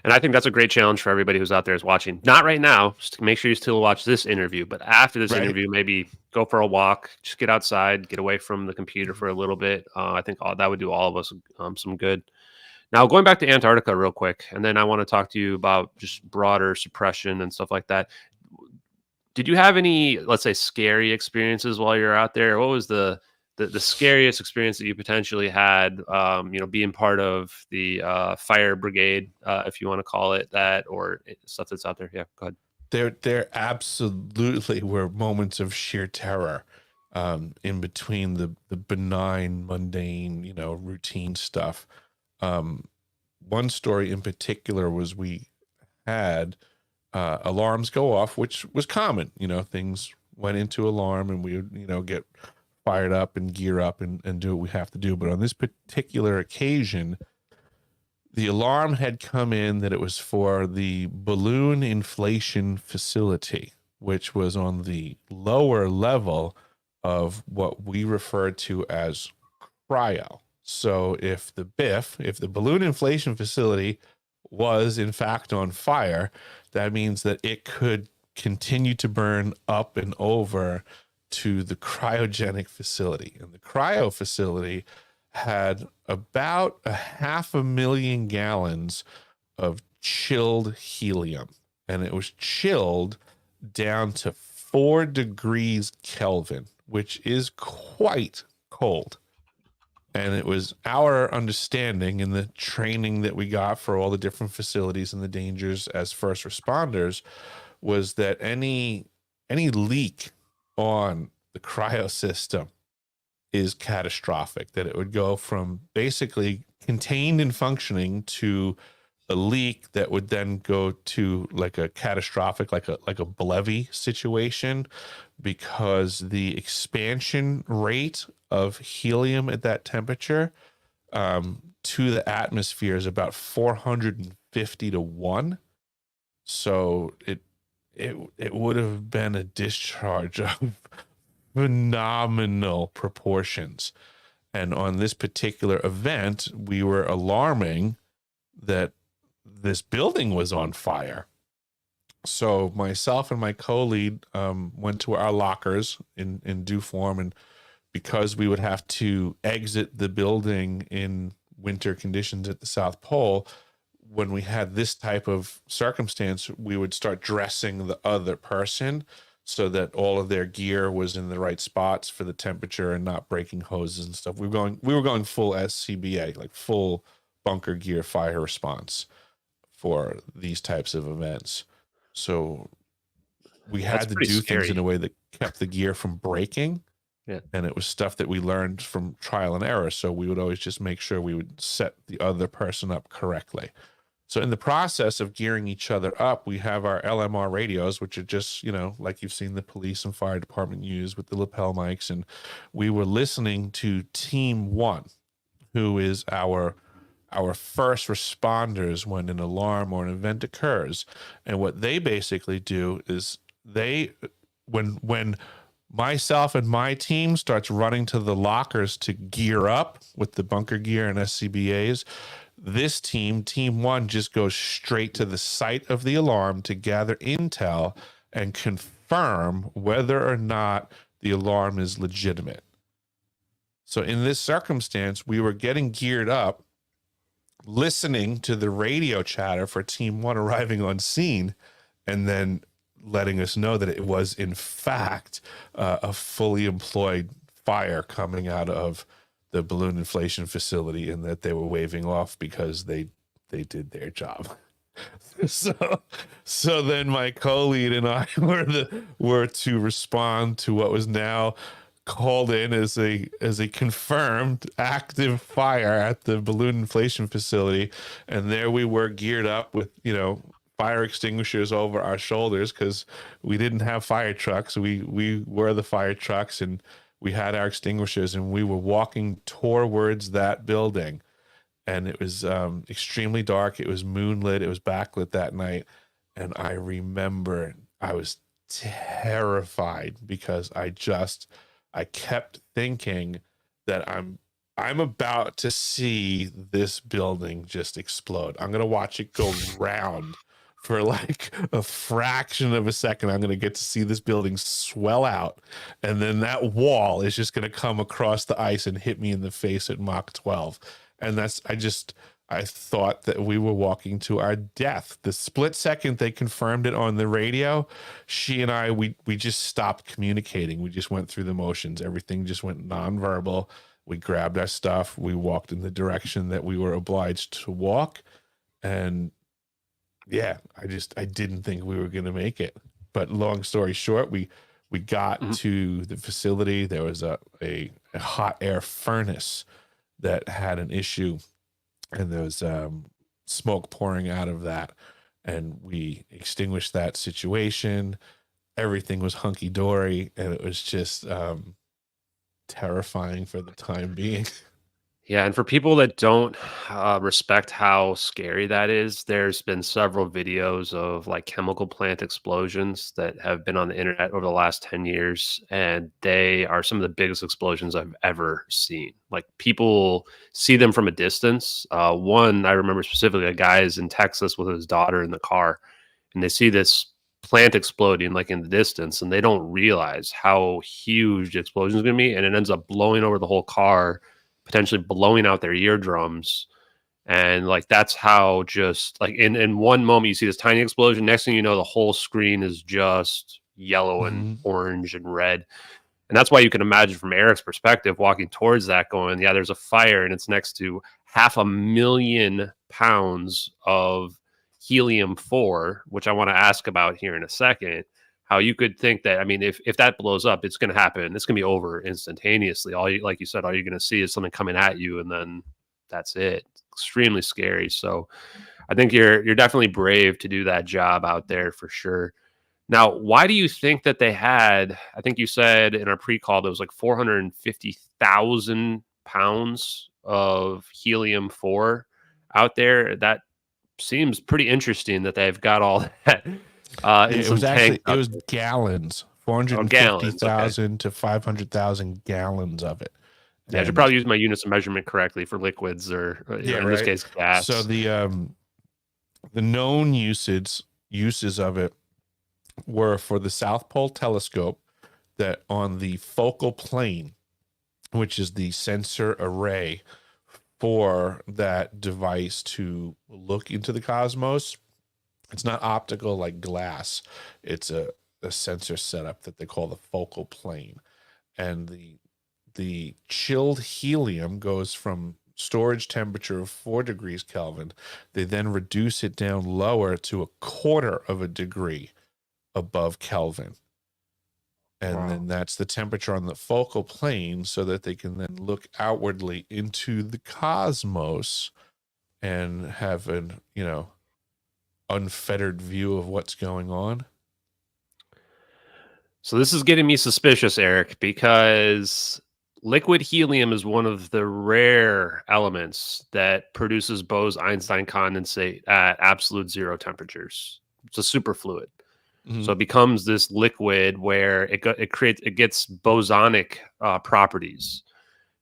And I think that's a great challenge for everybody who's out there is watching. Not right now, just to make sure you still watch this interview, but after this Right. interview, maybe go for a walk, just get outside, get away from the computer for a little bit. I think that would do all of us some good. Now, going back to Antarctica real quick, and then I want to talk to you about just broader suppression and stuff like that. Did you have any, let's say, scary experiences while you're out there? What was the scariest experience that you potentially had, being part of the fire brigade, if you want to call it that, or stuff that's out there? Yeah, go ahead. There absolutely were moments of sheer terror, in between the benign, mundane, routine stuff. One story in particular was we had alarms go off, which was common. Things went into alarm and we would, get fired up and gear up and do what we have to do. But on this particular occasion, the alarm had come in that it was for the balloon inflation facility, which was on the lower level of what we refer to as cryo. So if the balloon inflation facility was in fact on fire, that means that it could continue to burn up and over to the cryogenic facility. And the cryo facility had about 500,000 gallons of chilled helium, and it was chilled down to 4 degrees Kelvin, which is quite cold. And it was our understanding in the training that we got for all the different facilities and the dangers as first responders was that any leak on the cryo system is catastrophic, that it would go from basically contained and functioning to a leak that would then go to like a catastrophic, like a Blevy situation, because the expansion rate of helium at that temperature to the atmosphere is about 450 to 1. So it would have been a discharge of phenomenal proportions. And on this particular event, we were alarming that this building was on fire. So myself and my co-lead went to our lockers in due form, and because we would have to exit the building in winter conditions at the South Pole, when we had this type of circumstance, we would start dressing the other person so that all of their gear was in the right spots for the temperature and not breaking hoses and stuff. We were going full SCBA, like full bunker gear fire response for these types of events. So we That's had to pretty do things in scary. a way that kept the gear from breaking. Yeah. And it was stuff that we learned from trial and error. So we would always just make sure we would set the other person up correctly. So in the process of gearing each other up, we have our LMR radios, which are just, like you've seen the police and fire department use with the lapel mics. And we were listening to Team 1, who is our first responders when an alarm or an event occurs. And what they basically do is when myself and my team starts running to the lockers to gear up with the bunker gear and SCBAs, this team 1, just goes straight to the site of the alarm to gather intel and confirm whether or not the alarm is legitimate. So in this circumstance, we were getting geared up, listening to the radio chatter for Team 1 arriving on scene, and then letting us know that it was in fact a fully employed fire coming out of the balloon inflation facility, and that they were waving off because they did their job. So then my co-lead and I were to respond to what was now called in as a confirmed active fire at the balloon inflation facility. And there we were, geared up with fire extinguishers over our shoulders, because we didn't have fire trucks. We were the fire trucks, and we had our extinguishers, and we were walking towards that building. And it was extremely dark. It was moonlit. It was backlit that night. And I remember I was terrified because I kept thinking that I'm about to see this building just explode. I'm going to watch it go round for like a fraction of a second. I'm going to get to see this building swell out. And then that wall is just going to come across the ice and hit me in the face at Mach 12. And I thought that we were walking to our death. The split second they confirmed it on the radio, she and I, we just stopped communicating. We just went through the motions. Everything just went nonverbal. We grabbed our stuff. We walked in the direction that we were obliged to walk. And yeah, I didn't think we were going to make it. But long story short, we got to the facility. There was a hot air furnace that had an issue, and there was smoke pouring out of that, and we extinguished that situation. Everything was hunky-dory, and it was just terrifying for the time being. Yeah, and for people that don't respect how scary that is, there's been several videos of like chemical plant explosions that have been on the internet over the last 10 years, and they are some of the biggest explosions I've ever seen. Like, people see them from a distance. One, I remember specifically, a guy is in Texas with his daughter in the car, and they see this plant exploding like in the distance, and they don't realize how huge the explosion is going to be, and it ends up blowing over the whole car, potentially blowing out their eardrums. And like that's how just like in one moment you see this tiny explosion. Next thing you know, the whole screen is just yellow and Mm-hmm. orange and red. And that's why you can imagine from Eric's perspective walking towards that going, yeah, there's a fire and it's next to 500,000 pounds of helium-4, which I want to ask about here in a second. How you could think that, I mean, if that blows up, it's going to happen. It's going to be over instantaneously. All you, like you said, all you're going to see is something coming at you, and then that's it. Extremely scary. So I think you're definitely brave to do that job out there for sure. Now, why do you think that they had, I think you said in our pre-call, there was like 450,000 pounds of helium-4 out there? That seems pretty interesting that they've got all that in It some was tanks actually, it out was there. gallons, Oh, gallons. Okay. 450,000 to 500,000 gallons of it. Yeah, I should And probably use my units of measurement correctly for liquids or yeah, in this right. case, So gas. the known uses of it were for the South Pole telescope, that on the focal plane, which is the sensor array for that device to look into the cosmos. It's not optical like glass. It's a sensor setup that they call the focal plane. And the chilled helium goes from storage temperature of 4 degrees Kelvin. They then reduce it down lower to 1/4 of a degree above Kelvin. And Wow. then that's the temperature on the focal plane, so that they can then look outwardly into the cosmos and have an, unfettered view of what's going on. So this is getting me suspicious, Eric, because liquid helium is one of the rare elements that produces Bose-Einstein condensate at absolute zero temperatures. It's a superfluid. Mm-hmm. So it becomes this liquid where it gets bosonic properties.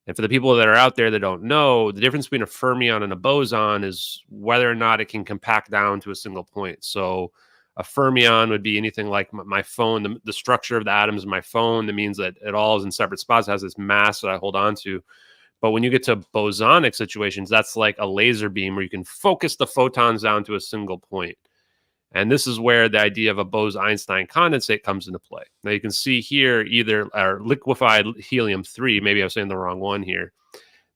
And for the people that are out there that don't know, the difference between a fermion and a boson is whether or not it can compact down to a single point. So a fermion would be anything like my phone, the structure of the atoms in my phone. That means that it all is in separate spots. It has this mass that I hold on to. But when you get to bosonic situations, that's like a laser beam where you can focus the photons down to a single point. And this is where the idea of a Bose-Einstein condensate comes into play. Now you can see here either our liquefied helium-3, maybe I was saying the wrong one here.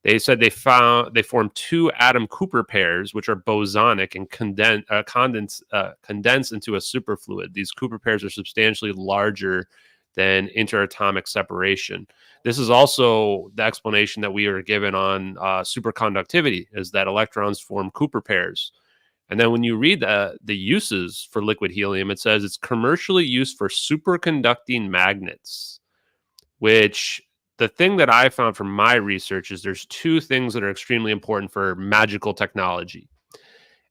They said they formed 2 atom Cooper pairs, which are bosonic and condense into a superfluid. These Cooper pairs are substantially larger than interatomic separation. This is also the explanation that we are given on superconductivity, is that electrons form Cooper pairs. And then when you read the uses for liquid helium, it says it's commercially used for superconducting magnets, which the thing that I found from my research is there's 2 things that are extremely important for magical technology.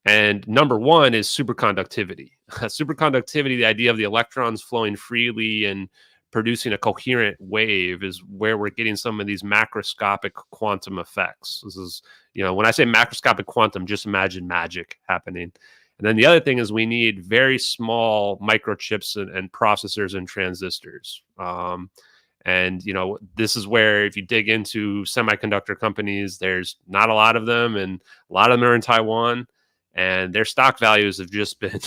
And number one is superconductivity. Superconductivity, the idea of the electrons flowing freely and producing a coherent wave, is where we're getting some of these macroscopic quantum effects. This is, when I say macroscopic quantum, just imagine magic happening. And then the other thing is we need very small microchips and processors and transistors. And this is where, if you dig into semiconductor companies, there's not a lot of them, and a lot of them are in Taiwan, and their stock values have just been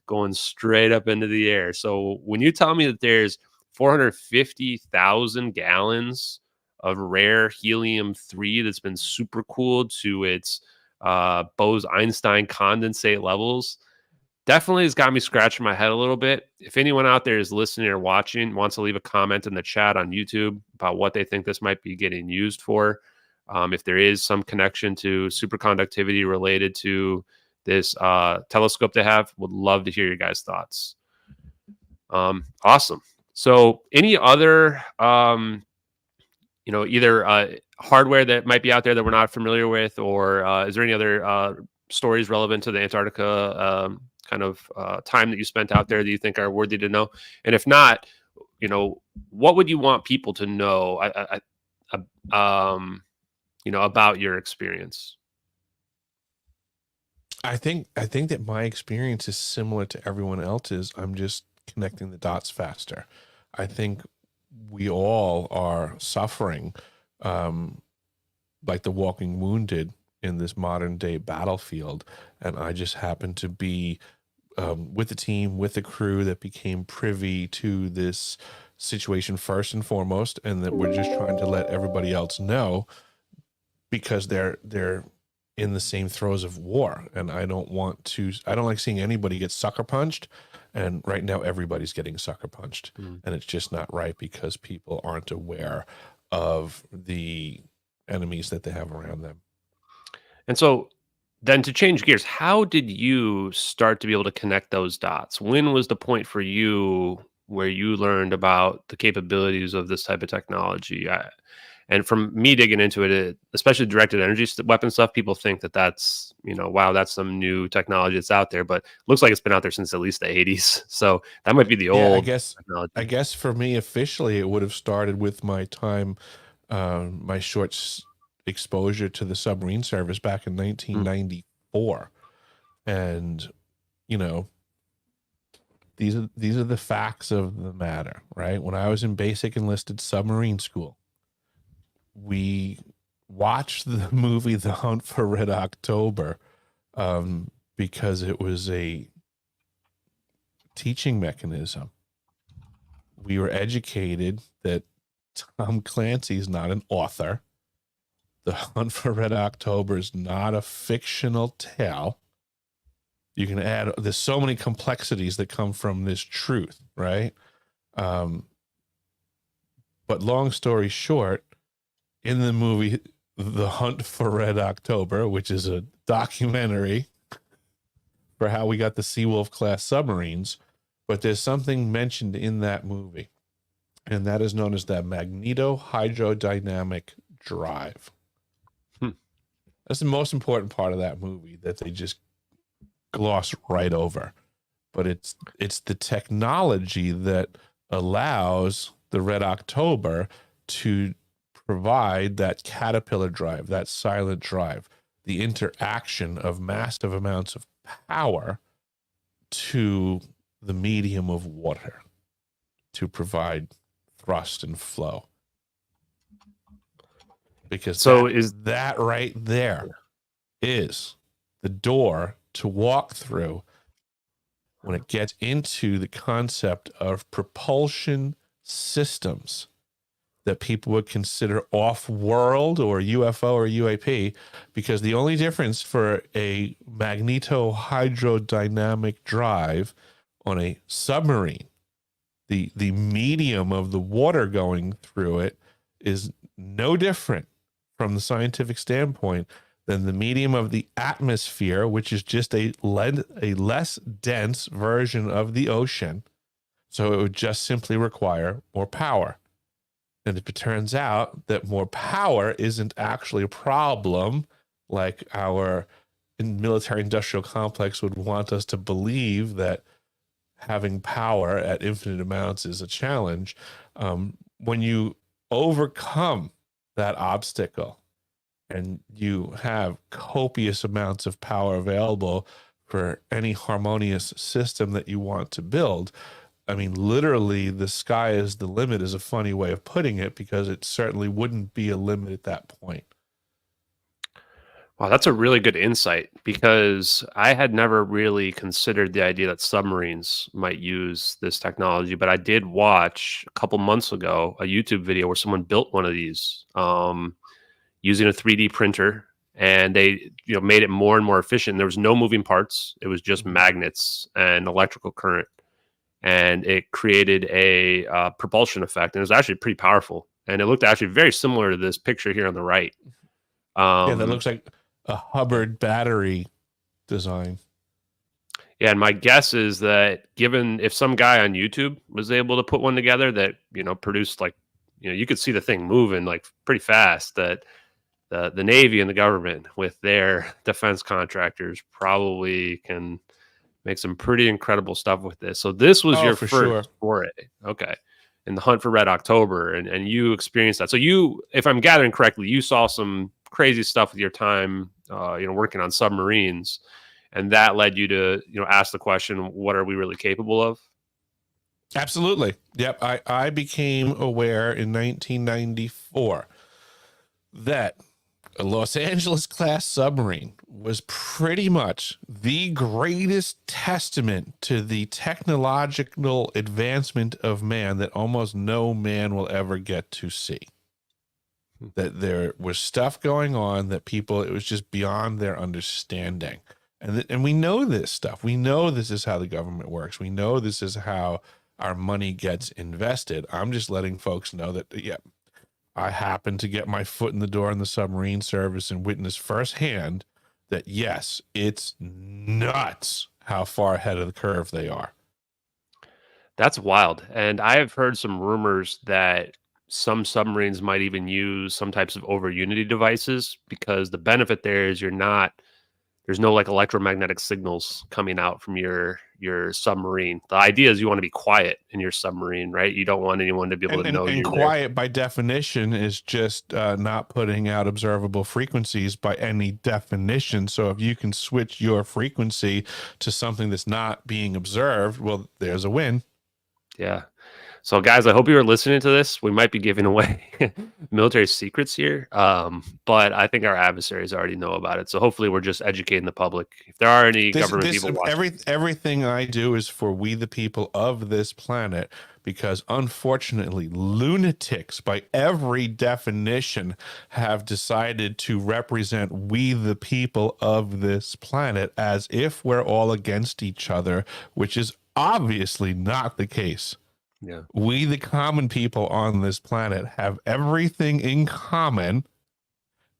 going straight up into the air. So when you tell me that there's 450,000 gallons of rare helium-3 that's been super cooled to its Bose-Einstein condensate levels, definitely has got me scratching my head a little bit. If anyone out there is listening or watching, wants to leave a comment in the chat on YouTube about what they think this might be getting used for, if there is some connection to superconductivity related to this telescope they have, would love to hear your guys' thoughts. Awesome. So any other, either hardware that might be out there that we're not familiar with, or is there any other stories relevant to the Antarctica kind of time that you spent out there that you think are worthy to know? And if not, what would you want people to know, about your experience? I think that my experience is similar to everyone else's. I'm just connecting the dots faster. I think we all are suffering like the walking wounded in this modern day battlefield. And I just happened to be with the team, with the crew that became privy to this situation first and foremost, and that we're just trying to let everybody else know, because they're in the same throes of war. And I don't like seeing anybody get sucker punched. And right now everybody's getting sucker punched. And it's just not right, because people aren't aware of the enemies that they have around them. And so then to change gears, how did you start to be able to connect those dots? When was the point for you where you learned about the capabilities of this type of technology? And from me digging into it, especially directed energy weapon stuff, people think that that's, wow, that's some new technology that's out there, but it looks like it's been out there since at least the 80s. So that might be the Yeah, old technology. I guess for me officially, it would have started with my time, my short exposure to the submarine service back in 1994. And, these are the facts of the matter, right? When I was in basic enlisted submarine school, we watched the movie The Hunt for Red October, because it was a teaching mechanism. We were educated that Tom Clancy's not an author. The Hunt for Red October is not a fictional tale. You can add, there's so many complexities that come from this truth, right? But long story short, in the movie The Hunt for Red October, which is a documentary for how we got the Seawolf class submarines, but there's something mentioned in that movie, and that is known as that magneto-hydrodynamic drive. That's the most important part of that movie that they just gloss right over. But it's the technology that allows the Red October to provide that caterpillar drive, that silent drive, the interaction of massive amounts of power to the medium of water to provide thrust and flow. Because that right there is the door to walk through when it gets into the concept of propulsion systems that people would consider off-world or UFO or UAP, because the only difference for a magneto-hydrodynamic drive on a submarine, the medium of the water going through it, is no different from the scientific standpoint than the medium of the atmosphere, which is just a less dense version of the ocean. So it would just simply require more power. And if it turns out that more power isn't actually a problem, like our military industrial complex would want us to believe that having power at infinite amounts is a challenge, when you overcome that obstacle and you have copious amounts of power available for any harmonious system that you want to build, I mean, literally, the sky is the limit is a funny way of putting it, because it certainly wouldn't be a limit at that point. Wow, that's a really good insight, because I had never really considered the idea that submarines might use this technology. But I did watch a couple months ago a YouTube video where someone built one of these using a 3D printer, and they made it more and more efficient. There was no moving parts; it was just magnets and electrical current. And it created a propulsion effect, and it was actually pretty powerful. And it looked actually very similar to this picture here on the right. Yeah, that looks like a Hubbard battery design. Yeah, and my guess is that given if some guy on YouTube was able to put one together that produced you could see the thing moving like pretty fast, that the Navy and the government with their defense contractors probably can make some pretty incredible stuff with this. So this was your first foray. Okay. In the Hunt for Red October, and you experienced that. So you, if I'm gathering correctly, you saw some crazy stuff with your time, working on submarines, and that led you to, ask the question, what are we really capable of? Absolutely. Yep. I became aware in 1994 that a Los Angeles class submarine was pretty much the greatest testament to the technological advancement of man that almost no man will ever get to see. That there was stuff going on that people, it was just beyond their understanding. And we know this stuff. We know this is how the government works. We know this is how our money gets invested. I'm just letting folks know that, yeah, I happen to get my foot in the door in the submarine service and witness firsthand that, yes, it's nuts how far ahead of the curve they are. That's wild. And I have heard some rumors that some submarines might even use some types of over unity devices because the benefit there is there's no like electromagnetic signals coming out from your submarine. The idea is you want to be quiet in your submarine, right? You don't want anyone to be able to know And you're there. quiet by definition is just not putting out observable frequencies by any definition. So if you can switch your frequency to something that's not being observed, well, there's a win. Yeah. So, guys, I hope you are listening to this. We might be giving away military secrets here, but I think our adversaries already know about it. So, hopefully, we're just educating the public. If there are any government people watching, Everything I do is for we the people of this planet, because unfortunately, lunatics, by every definition, have decided to represent we the people of this planet as if we're all against each other, which is obviously not the case. yeah, We, the common people on this planet, have everything in common,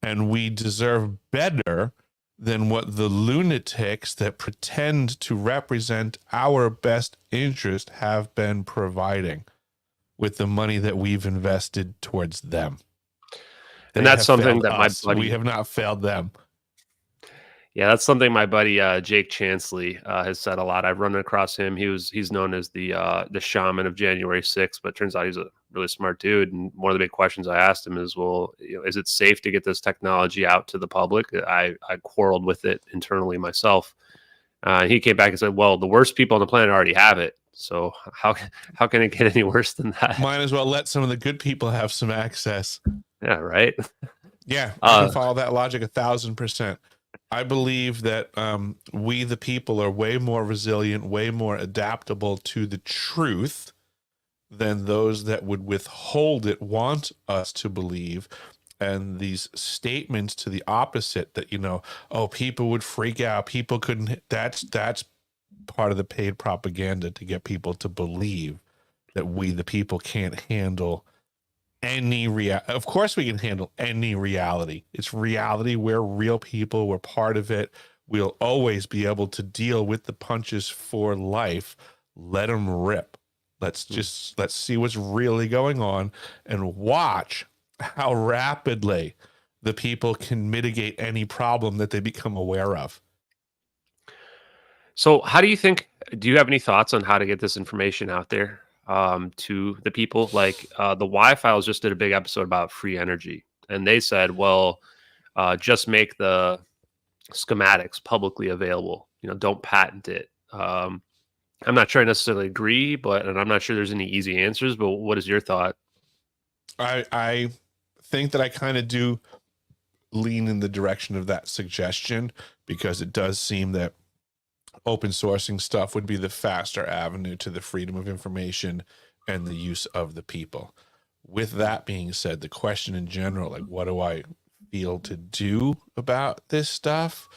and we deserve better than what the lunatics that pretend to represent our best interest have been providing with the money that we've invested towards them. and They that's have something failed that my us. buddy, We have not failed them. yeah, that's something my buddy Jake Chansley has said a lot. I've run across him. He's known as the shaman of January 6th, but turns out he's a really smart dude. And one of the big questions I asked him is, well, is it safe to get this technology out to the public? I quarreled with it internally myself. He came back and said, well, the worst people on the planet already have it. So how can it get any worse than that? Might as well let some of the good people have some access. Yeah, right. Yeah, I can follow that logic 1,000%. I believe that we, the people, are way more resilient, way more adaptable to the truth than those that would withhold it want us to believe. And these statements to the opposite, that, oh, people would freak out, people couldn't, that's part of the paid propaganda to get people to believe that we, the people, can't handle of course we can handle any reality. It's reality. We're real people. We're part of it. We'll always be able to deal with the punches for life. Let them rip. Let's see what's really going on and watch how rapidly the people can mitigate any problem that they become aware of. So how do you have any thoughts on how to get this information out there to the people? Like the Y-Files just did a big episode about free energy, and they said, well, just make the schematics publicly available. Don't patent it. I'm not sure I necessarily agree, and I'm not sure there's any easy answers, but what is your thought? I think that I kind of do lean in the direction of that suggestion, because it does seem that open sourcing stuff would be the faster avenue to the freedom of information and the use of the people. With that being said, the question in general, like, what do I feel to do about this stuff,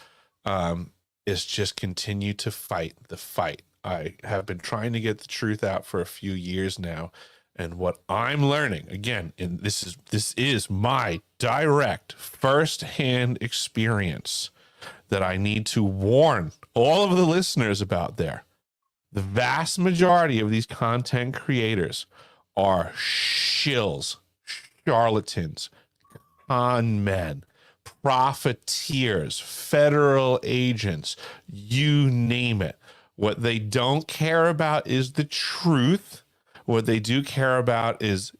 is just continue to fight the fight. I have been trying to get the truth out for a few years now, and what I'm learning, again, and this is my direct first-hand experience, that I need to warn all of the listeners about there. The vast majority of these content creators are shills, charlatans, con men, profiteers, federal agents, you name it. What they don't care about is the truth. What they do care about is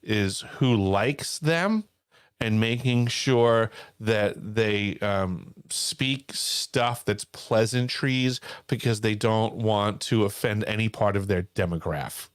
who likes them, and making sure that they speak stuff that's pleasantries because they don't want to offend any part of their demographic.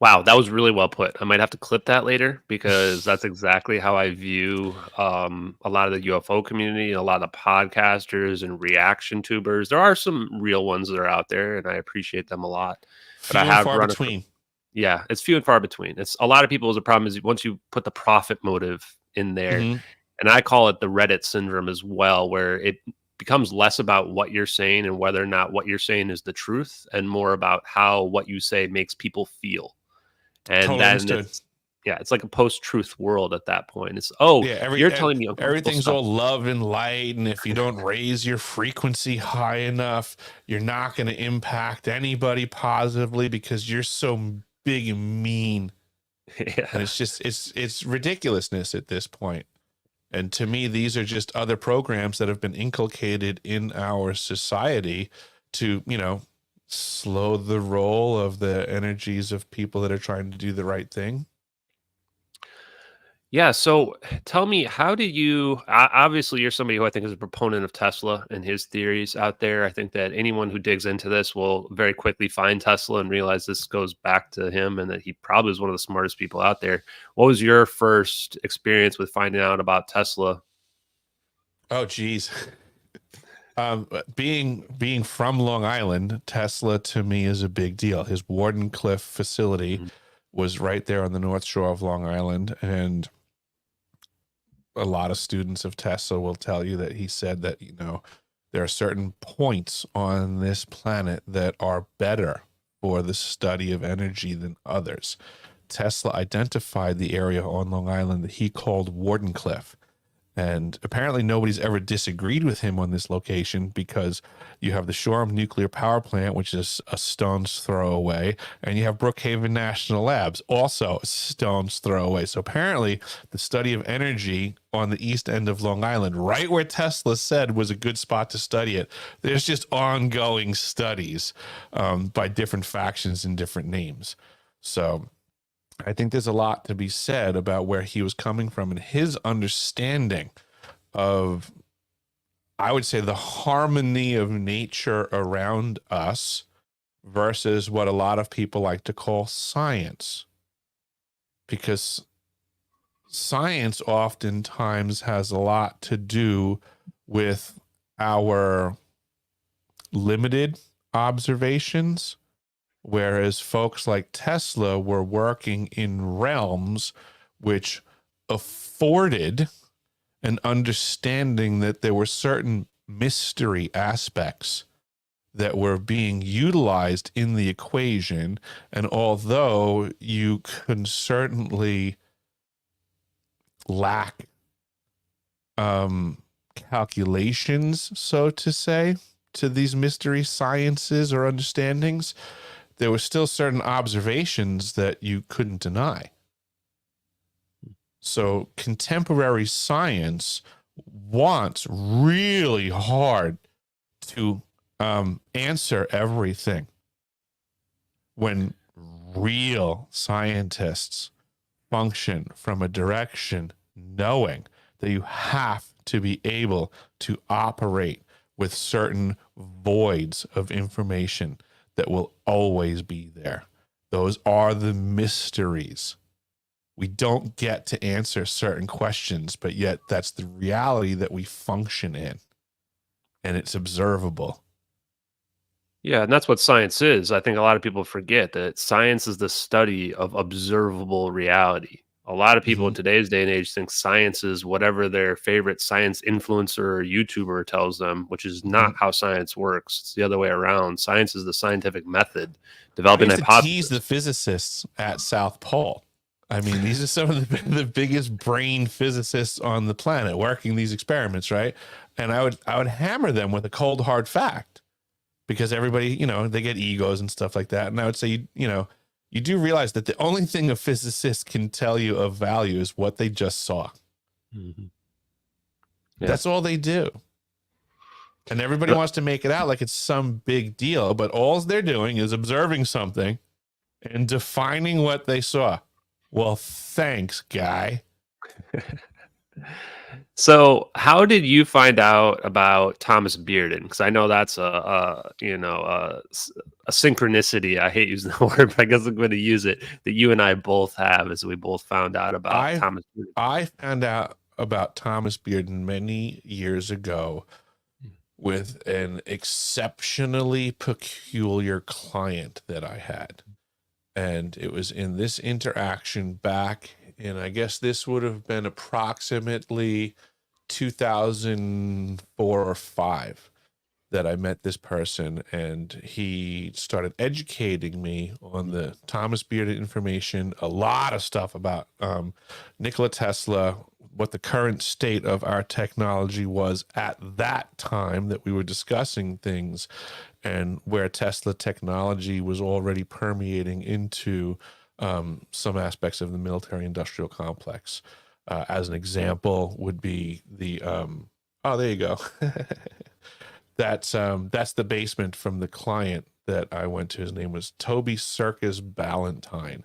Wow, that was really well put. I might have to clip that later because that's exactly how I view a lot of the UFO community and a lot of podcasters and reaction tubers. There are some real ones that are out there, and I appreciate them a lot. But I Few and have far run between. yeah, it's few and far between. It's a lot of people's the problem is once you put the profit motive in there, Hmm. and I call it the Reddit syndrome as well, where it becomes less about what you're saying and whether or not what you're saying is the truth, and more about how what you say makes people feel. And Totally then understood. it's yeah, it's like a post-truth world at that point. It's, "Oh, Yeah, you're telling me uncomfortable everything's stuff." all love and light, and if you don't raise your frequency high enough, you're not going to impact anybody positively because you're so big and mean. And Yeah. it's just it's ridiculousness at this point. And to me, these are just other programs that have been inculcated in our society to, slow the roll of the energies of people that are trying to do the right thing. Yeah, so tell me, how do you obviously you're somebody who I think is a proponent of Tesla and his theories out there. I think that anyone who digs into this will very quickly find Tesla and realize this goes back to him and that he probably is one of the smartest people out there. What was your first experience with finding out about Tesla? Oh, geez. Being from Long Island, Tesla to me is a big deal. His Wardenclyffe facility Mhm. was right there on the North Shore of Long Island, and a lot of students of Tesla will tell you that he said that there are certain points on this planet that are better for the study of energy than others. Tesla identified the area on Long Island that he called Wardenclyffe. And apparently nobody's ever disagreed with him on this location because you have the Shoreham Nuclear Power Plant, which is a stone's throw away, and you have Brookhaven National Labs, also a stone's throw away. So apparently the study of energy on the east end of Long Island, right where Tesla said was a good spot to study it, there's just ongoing studies by different factions and different names. So I think there's a lot to be said about where he was coming from and his understanding of, I would say, the harmony of nature around us versus what a lot of people like to call science. Because science oftentimes has a lot to do with our limited observations, whereas folks like Tesla were working in realms which afforded an understanding that there were certain mystery aspects that were being utilized in the equation. And although you can certainly lack calculations, so to say, to these mystery sciences or understandings, there were still certain observations that you couldn't deny. So contemporary science wants really hard to answer everything, when real scientists function from a direction knowing that you have to be able to operate with certain voids of information that will always be there. Those are the mysteries. We don't get to answer certain questions, but yet that's the reality that we function in, and it's observable. Yeah, and that's what science is. I think a lot of people forget that science is the study of observable reality. A lot of people Mm-hmm. in today's day and age think science is whatever their favorite science influencer or YouTuber tells them, which is Mm-hmm. not how science works. It's the other way around. Science is the scientific method, I developing used to tease the hypothesis. physicists at South Pole. I mean, these are some of the biggest brain physicists on the planet working these experiments, right? And I would hammer them with a cold hard fact, because everybody, they get egos and stuff like that. And I would say, you do realize that the only thing a physicist can tell you of value is what they just saw. Mhm. Yeah. That's all they do. And everybody wants to make it out like it's some big deal, but all they're doing is observing something and defining what they saw. Well, thanks, guy. So, how did you find out about Thomas Bearden? Because I know that's a synchronicity. I hate using the word, but I guess I'm going to use it. That you and I both have, as we both found out about I Thomas Bearden. I found out about Thomas Bearden many years ago with an exceptionally peculiar client that I had. And it was in this interaction back in, I guess this would have been approximately 2004 or 5 that I met this person, and he started educating me on the Thomas Bearden information, a lot of stuff about Nikola Tesla, what the current state of our technology was at that time that we were discussing things, and where Tesla technology was already permeating into some aspects of the military industrial complex. As an example would be the oh, there you go. That's the basement from the client that I went to. His name was Toby Balentine,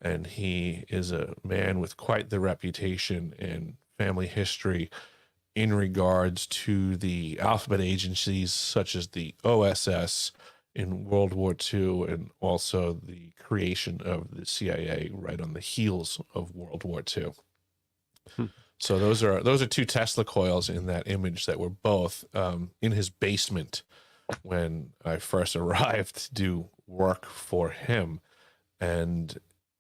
and he is a man with quite the reputation and family history in regards to the alphabet agencies such as the OSS in World War II, and also the creation of the CIA right on the heels of World War II. Hmm. So those are two Tesla coils in that image that were both in his basement when I first arrived to do work for him, and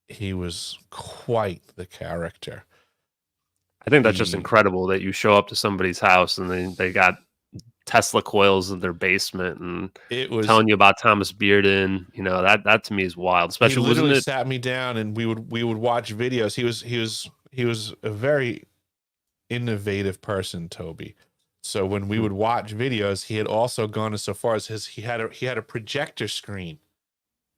he was quite the character. I think that's just He incredible that you show up to somebody's house and they got Tesla coils in their basement and it was telling you about Thomas Bearden. That to me is wild. he Especially, wasn't literally it? sat me down and we would watch videos. He was a very innovative person, Toby. So when we Hmm. would watch videos, he had also gone as so far as he had a projector screen,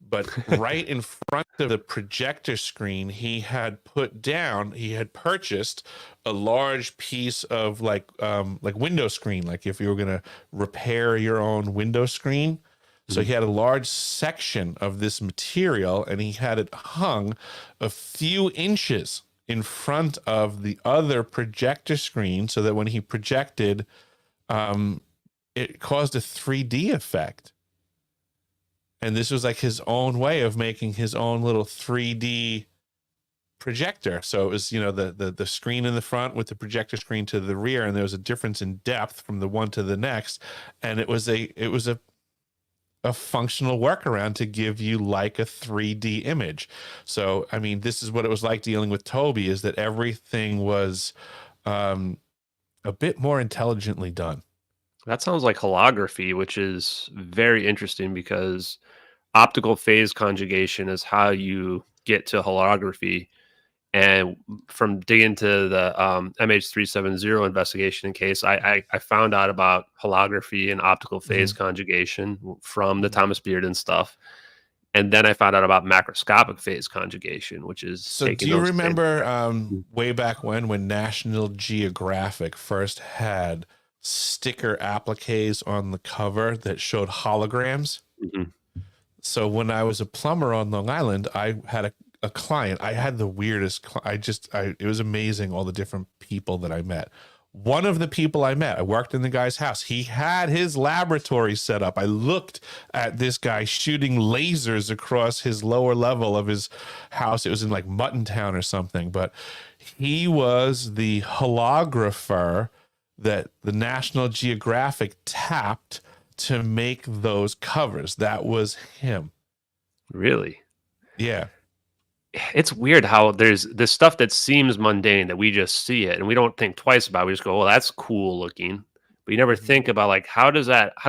but right in front of the projector screen, he had purchased a large piece of like window screen, like if you were gonna repair your own window screen. So Mhm. he had a large section of this material, and he had it hung a few inches in front of the other projector screen, so that when he projected, um, it caused a 3D effect. And this was like his own way of making his own little 3D projector. So it was, the screen in the front with the projector screen to the rear, and there was a difference in depth from the one to the next, and it was a functional workaround to give you like a 3D image. So I mean, this is what it was like dealing with Toby, is that everything was um, a bit more intelligently done. That sounds like holography, which is very interesting because optical phase conjugation is how you get to holography. And from digging to the MH370 investigation case, I found out about holography and optical phase Mhm. conjugation from the Mhm. Thomas Bearden stuff. And then I found out about macroscopic phase conjugation, which is So do taking you those same. remember way back when National Geographic first had sticker appliques on the cover that showed holograms? Mhm. So when I was a plumber on Long Island, I had a client. I had the weirdest. It was amazing all the different people that I met. One of the people I met, I worked in the guy's house. He had his laboratory set up. I looked at this guy shooting lasers across his lower level of his house. It was in like Muttontown or something, but he was the holographer that the National Geographic tapped to make those covers. That was him. Really? Yeah. It's weird how there's this stuff that seems mundane that we just see it and we don't think twice about it. We just go, "Well, that's cool looking." But you never Mhm. think about like how do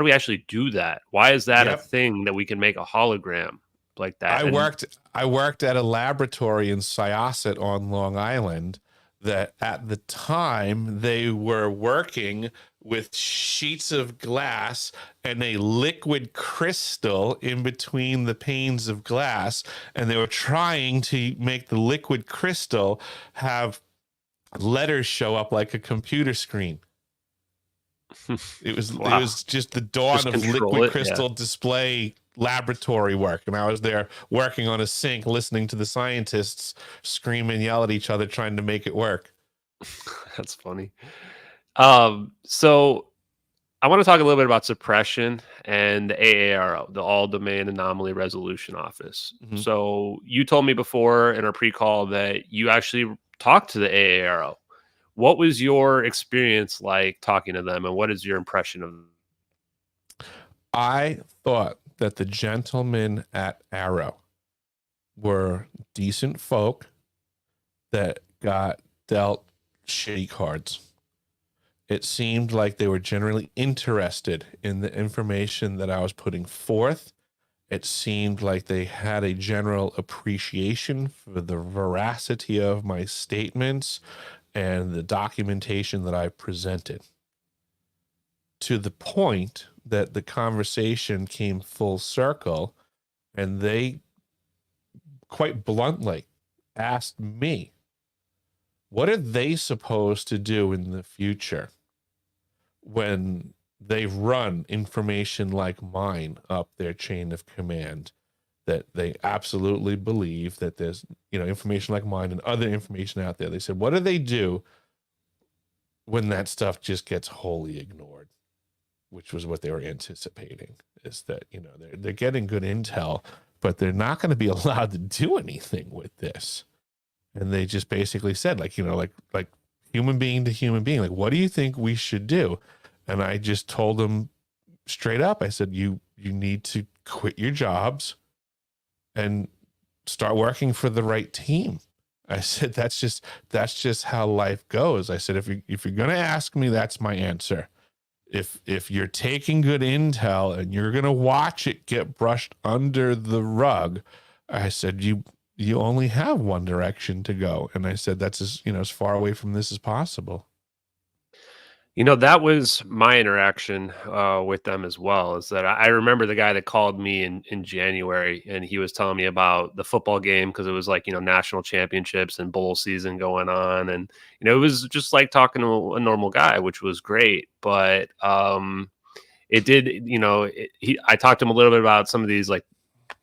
we actually do that? Why is that a Yep. thing that we can make a hologram like that? I And worked I worked at a laboratory in Syosset on Long Island that at the time they were working with sheets of glass and a liquid crystal in between the panes of glass, and they were trying to make the liquid crystal have letters show up like a computer screen. It wow, was just the dawn just of control liquid it. Yeah. crystal display laboratory work, and I was there working on a sink listening to the scientists scream and yell at each other trying to make it work. That's funny. So I want to talk a little bit about suppression and the AARO, the All Domain Anomaly Resolution Office. Mhm. So you told me before in our pre-call that you actually talked to the AARO. What was your experience like talking to them, and what is your impression of them? I thought that the gentlemen at AARO were decent folk that got dealt shitty cards. It seemed like they were generally interested in the information that I was putting forth. It seemed like they had a general appreciation for the veracity of my statements and the documentation that I presented, to the point that the conversation came full circle and they quite bluntly asked me, what are they supposed to do in the future when they run information like mine up their chain of command, that they absolutely believe that there's, information like mine and other information out there? They said, what do they do when that stuff just gets wholly ignored? Which was what they were anticipating, is that, they're getting good intel, but they're not going to be allowed to do anything with this. And they just basically said, like human being to human being, like, what do you think we should do? And I just told them straight up, I said, you need to quit your jobs and start working for the right team. I said, that's just how life goes. I said, if you're going to ask me, that's my answer. If you're taking good intel and you're going to watch it get brushed under the rug, I said, you only have one direction to go. And I said, that's as far away from this as possible. That was my interaction with them as well. Is that I remember the guy that called me in January, and he was telling me about the football game because it was like national championships and bowl season going on, and it was just like talking to a normal guy, which was great. But it did, I talked to him a little bit about some of these like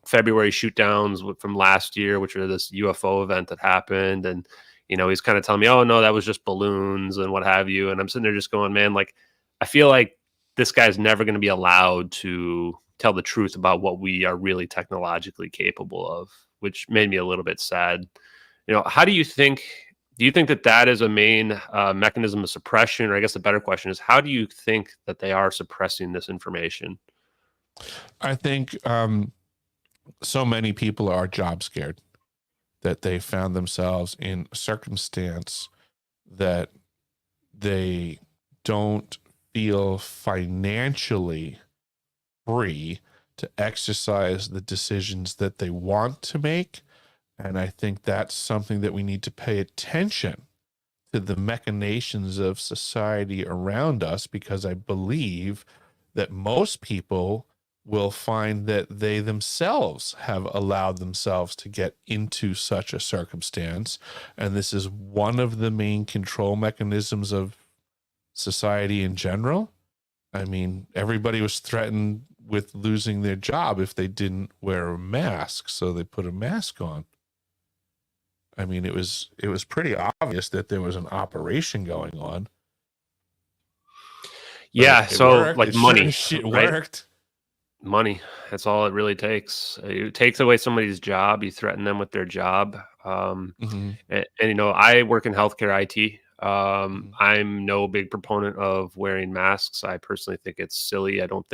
February shoot downs from last year, which are this UFO event that happened, and he's kind of telling me, oh no, that was just balloons and what have you. And I'm sitting there just going, man, like, I feel like this guy's never going to be allowed to tell the truth about what we are really technologically capable of, which made me a little bit sad. How do you think that that is a main mechanism of suppression? Or I guess the better question is, how do you think that they are suppressing this information? I think so many people are job scared that they found themselves in a circumstance that they don't feel financially free to exercise the decisions that they want to make. And I think that's something that we need to pay attention to, the machinations of society around us, because I believe that most people will find that they themselves have allowed themselves to get into such a circumstance. And this is one of the main control mechanisms of society in general. I mean, everybody was threatened with losing their job if they didn't wear a mask, so they put a mask on. I mean, it was pretty obvious that there was an operation going on, but Yeah, it so worked. like It sure as money, shit right? worked. Money. That's all it really takes. It takes away somebody's job. You threaten them with their job. Mm-hmm. And I work in healthcare IT. Mm-hmm. I'm no big proponent of wearing masks. I personally think it's silly. I don't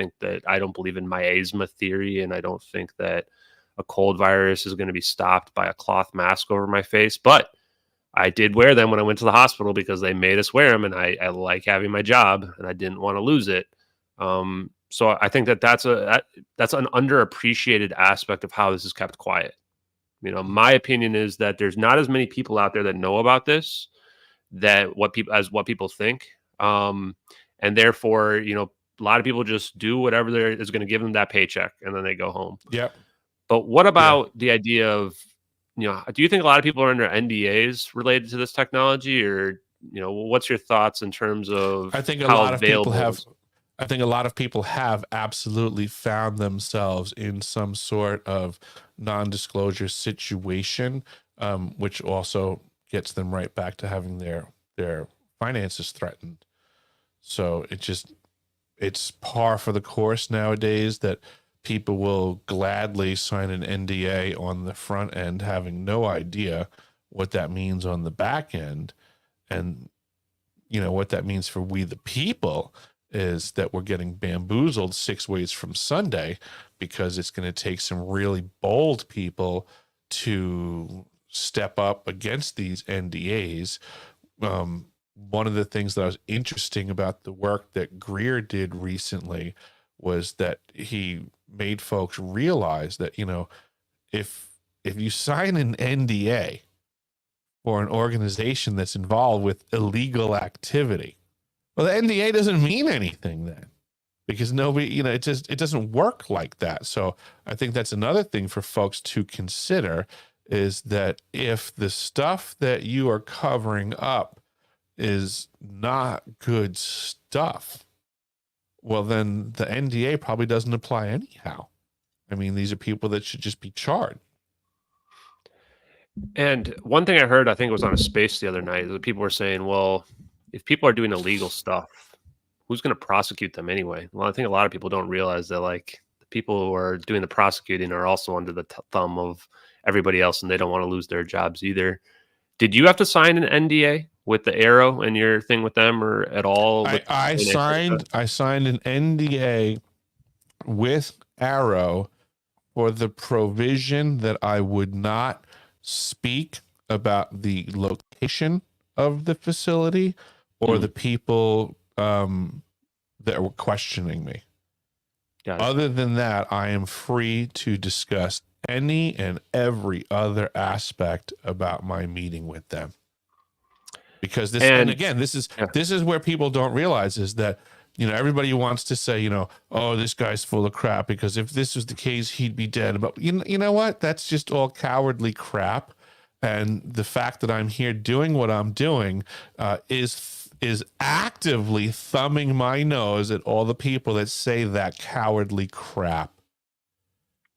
believe in miasma theory, and I don't think that a cold virus is going to be stopped by a cloth mask over my face. But I did wear them when I went to the hospital because they made us wear them, and I like having my job, and I didn't want to lose it. So I think that that's an underappreciated aspect of how this is kept quiet. My opinion is that there's not as many people out there that know about this, that what people think, and therefore, a lot of people just do whatever there is going to give them that paycheck, and then they go home. Yep. But what Yeah. about the idea of, do you think a lot of people are under NDAs related to this technology, or what's your thoughts in terms I of think a how lot of people available it have is? I think a lot of people have absolutely found themselves in some sort of non-disclosure situation, which also gets them right back to having their their finances threatened. So it's par for the course nowadays that people will gladly sign an NDA on the front end, having no idea what that means on the back end. And, what that means for we the people is that we're getting bamboozled 6 ways from Sunday, because it's going to take some really bold people to step up against these NDAs. One of the things that was interesting about the work that Greer did recently was that he made folks realize that, if you sign an NDA for an organization that's involved with illegal activity, well, the NDA doesn't mean anything then, because nobody, it doesn't work like that. So I think that's another thing for folks to consider, is that if the stuff that you are covering up is not good stuff, well, then the NDA probably doesn't apply anyhow. I mean, these are people that should just be charged. And one thing I heard, I think it was on a space the other night, is that people were saying, well, if people are doing illegal stuff, who's going to prosecute them anyway? Well, I think a lot of people don't realize that, like, the people who are doing the prosecuting are also under the thumb of everybody else, and they don't want to lose their jobs either. Did you have to sign an NDA with the AARO and your thing with them, or at all? I signed an NDA with AARO for the provision that I would not speak about the location of the facility or the people that were questioning me. Other than that, I am free to discuss any and every other aspect about my meeting with them. Because this, and again, this is where people don't realize, is that, everybody wants to say, oh, this guy's full of crap, because if this was the case, he'd be dead. But you know what? That's just all cowardly crap. And the fact that I'm here doing what I'm doing is actively thumbing my nose at all the people that say that cowardly crap.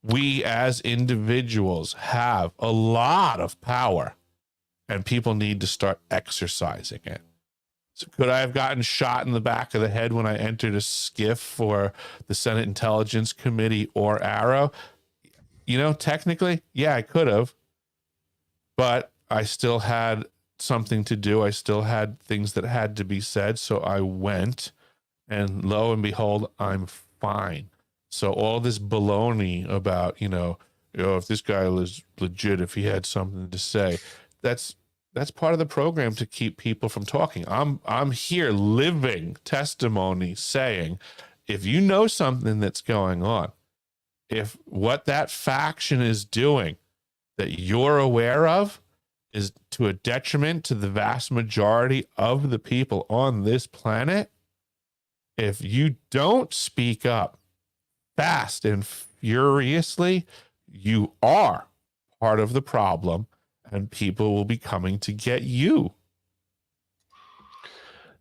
We as individuals have a lot of power, and people need to start exercising it. So could I have gotten shot in the back of the head when I entered a skiff for the Senate Intelligence Committee or AARO? Technically, yeah, I could have. But I still had something to do. I still had things that had to be said. So I went, and lo and behold, I'm fine. So all this baloney about, if this guy was legit, if he had something to say, that's part of the program to keep people from talking. I'm here living testimony saying, if you know something that's going on, if what that faction is doing that you're aware of is to a detriment to the vast majority of the people on this planet, if you don't speak up fast and furiously, you are part of the problem, and people will be coming to get you.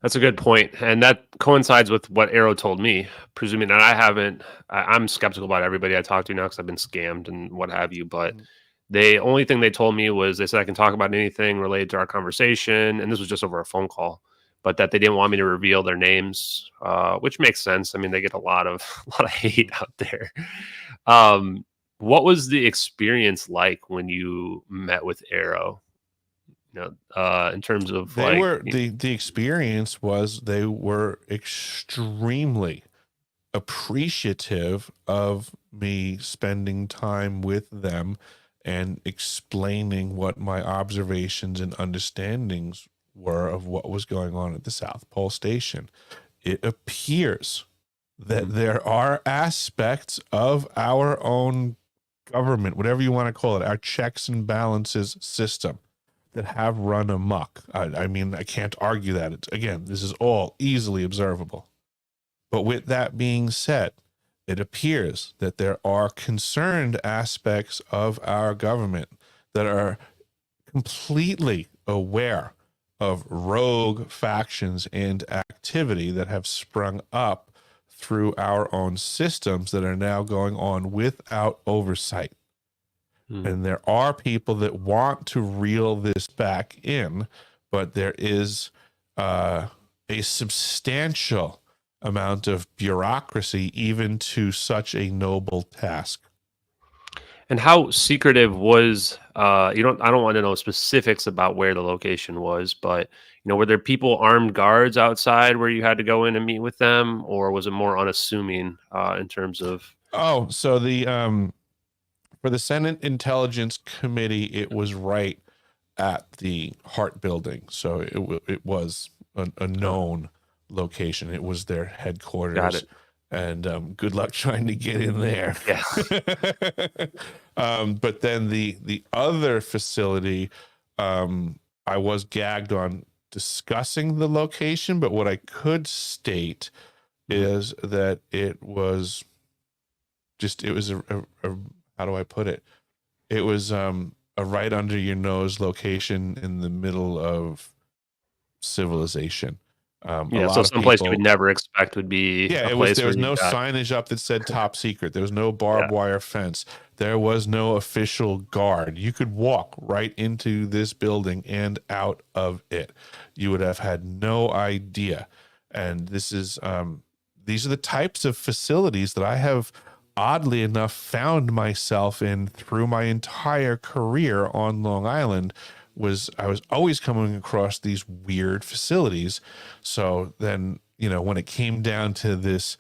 That's a good point. And that coincides with what AARO told me, presuming that I'm skeptical about everybody I talk to now because I've been scammed and what have you. But the only thing they told me was, they said I can talk about anything related to our conversation. And this was just over a phone call, but that they didn't want me to reveal their names, which makes sense. I mean, they get a lot of hate out there. What was the experience like when you met with AARO? In terms of the experience was they were extremely appreciative of me spending time with them and explaining what my observations and understandings were of what was going on at the South Pole Station. It appears that there are aspects of our own government, whatever you want to call it, our checks and balances system, that have run amok. I mean, I can't argue that. Again, this is all easily observable. But with that being said, it appears that there are concerned aspects of our government that are completely aware of rogue factions and activity that have sprung up through our own systems that are now going on without oversight. And there are people that want to reel this back in, but there is uh, a substantial amount of bureaucracy even to such a noble task. And how secretive was you don't I don't want to know specifics about where the location was, but were there people armed guards outside where you had to go in and meet with them, or was it more unassuming in terms of Oh, so the for the Senate Intelligence Committee, it was right at the Hart Building, so it was a oh, known location. It was their got headquarters, it. and good luck trying to get in there. Yes. But then the other facility, I was gagged on discussing the location, but what I could state Mhm. is that it was just it was a how do I put it? It was a right under your nose location in the middle of civilization. A Yeah, so lot of someplace you would people, never expect would be yeah, a it was, place there where was you no got signage up that said top secret. There was no yeah. barbed wire fence. There was no official guard. You could walk right into this building and out of it. You would have had no idea. And these are the types of facilities that I have oddly enough found myself in through my entire career on Long Island. I was always coming across these weird facilities. So then, when it came down to this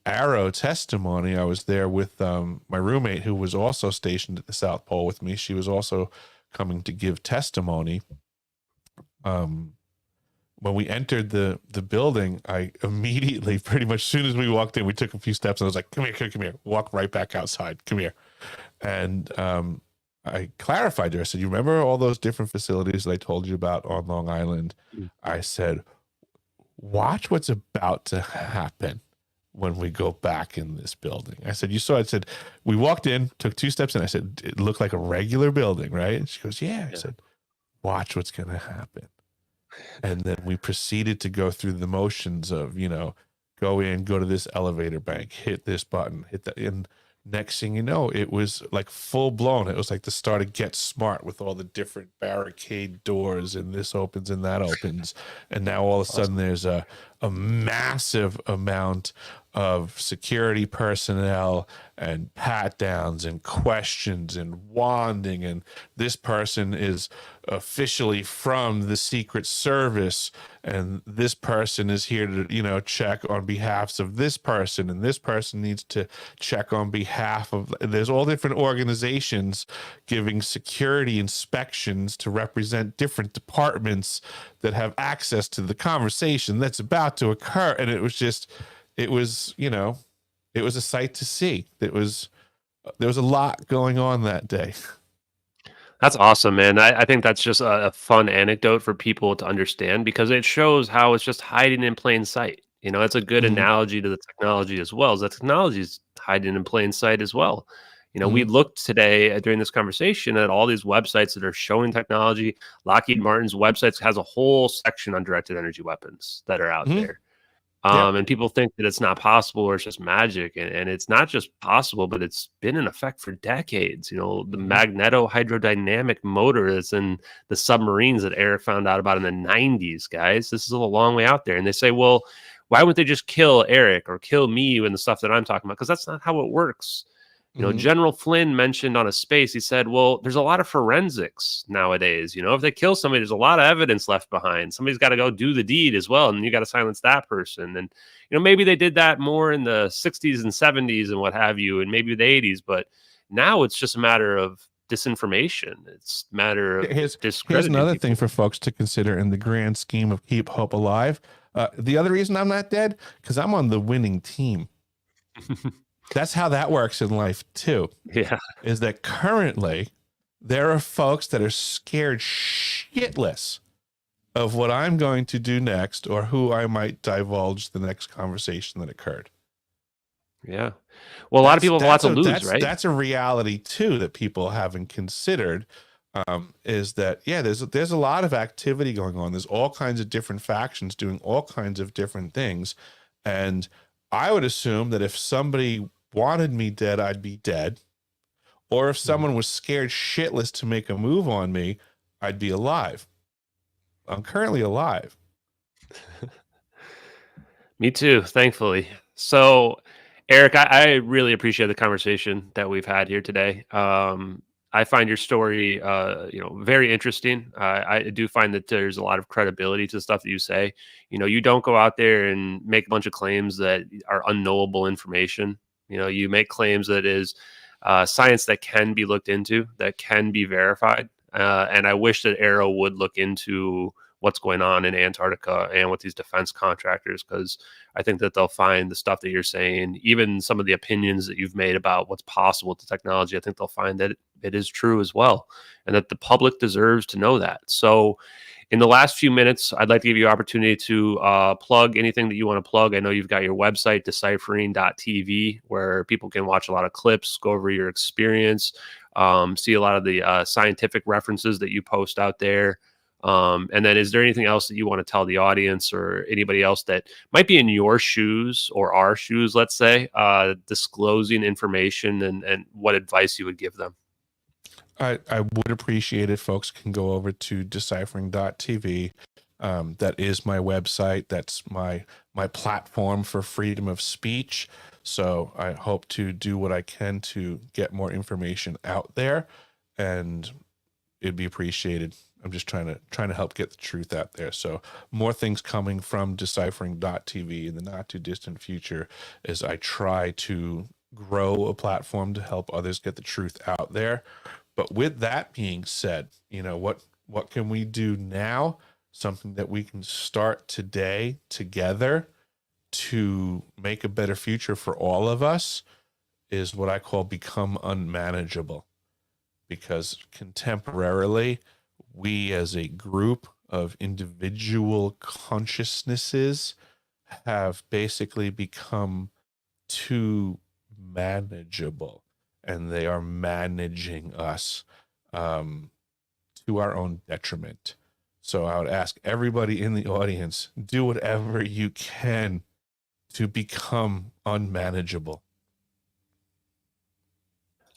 AARO testimony, I was there with my roommate who was also stationed at the South Pole with me. She was also coming to give testimony. Um, when we entered the building, I immediately, pretty much as soon as we walked in, we took a few steps and I was like, come here, walk right back outside. Come here. And I clarified to her, I said, you remember all those different facilities that I told you about on Long Island? Mm. I said, watch what's about to happen when we go back in this building. I said, you saw it. I said, we walked in, took two steps in. I said, it looked like a regular building, right? And she goes, yeah. I Yeah. said, watch what's going to happen. And then we proceeded to go through the motions of, go in, go to this elevator bank, hit this button, hit that. And next thing you know, it was like full blown. It was like the start of Get Smart with all the different barricade doors, and this opens and that opens. And now all of a sudden Awesome. there's a massive amount of security personnel and pat downs and questions and wanding. And this person is officially from the Secret Service, and this person is here to check on behalf of this person, and this person needs to check on behalf of, there's all different organizations giving security inspections to represent different departments that have access to the conversation that's about to occur. And it was it was a sight to see. There was a lot going on that day. That's awesome, man. I think that's just a fun anecdote for people to understand because it shows how it's just hiding in plain sight. It's a good Mm-hmm. analogy to the technology as well. As the technology is hiding in plain sight as well. We Mm-hmm. looked today during this conversation at all these websites that are showing technology. Lockheed Martin's websites has a whole section on directed energy weapons that are out Mm-hmm. there. Yep. And people think that it's not possible or it's just magic. And it's not just possible, but it's been in effect for decades. The Mm-hmm. magneto-hydrodynamic motor that's in the submarines that Eric found out about in the 90s, guys. This is a long way out there. And they say, well, why wouldn't they just kill Eric or kill me and the stuff that I'm talking about? Because that's not how it works. Mm-hmm. General Flynn mentioned on a space, he said, well, there's a lot of forensics nowadays. If they kill somebody, there's a lot of evidence left behind. Somebody's got to go do the deed as well. And you got to silence that person. And, maybe they did that more in the 60s and 70s and what have you, and maybe the 80s. But now it's just a matter of disinformation. It's a matter of Here's discrediting another thing people. for folks to consider in the grand scheme of keep hope alive. The other reason I'm not dead, because I'm on the winning team. That's how that works in life too. Yeah. Is that currently there are folks that are scared shitless of what I'm going to do next or who I might divulge the next conversation that occurred. Yeah. Well, a lot of people have a lot to lose, right? That's a reality too that people haven't considered. Is that, yeah, there's a lot of activity going on. There's all kinds of different factions doing all kinds of different things, and I would assume that if somebody wanted me dead, I'd be dead, or if someone was scared shitless to make a move on me, I'd be alive. I'm currently alive. Me too, thankfully. So, Eric, I really appreciate the conversation that we've had here today. I find your story, very interesting. I do find that there's a lot of credibility to the stuff that you say. You don't go out there and make a bunch of claims that are unknowable information. You make claims that is science that can be looked into, that can be verified. And I wish that AARO would look into what's going on in Antarctica and with these defense contractors, because I think that they'll find the stuff that you're saying, even some of the opinions that you've made about what's possible with the technology. I think they'll find that it is true as well, and that the public deserves to know that. So, in the last few minutes, I'd like to give you an opportunity to plug anything that you want to plug. I know you've got your website, deciphering.tv, where people can watch a lot of clips, go over your experience, see a lot of the scientific references that you post out there. And then is there anything else that you want to tell the audience or anybody else that might be in your shoes or our shoes, let's say, disclosing information and what advice you would give them? I would appreciate it. Folks can go over to deciphering.tv. That is my website. That's my platform for freedom of speech. So I hope to do what I can to get more information out there, and it'd be appreciated. I'm just trying to help get the truth out there. So more things coming from deciphering.tv in the not too distant future as I try to grow a platform to help others get the truth out there. But with that being said, what can we do now? Something that we can start today together to make a better future for all of us is what I call become unmanageable. Because contemporarily, we as a group of individual consciousnesses have basically become too manageable, and they are managing us to our own detriment. So I would ask everybody in the audience, do whatever you can to become unmanageable.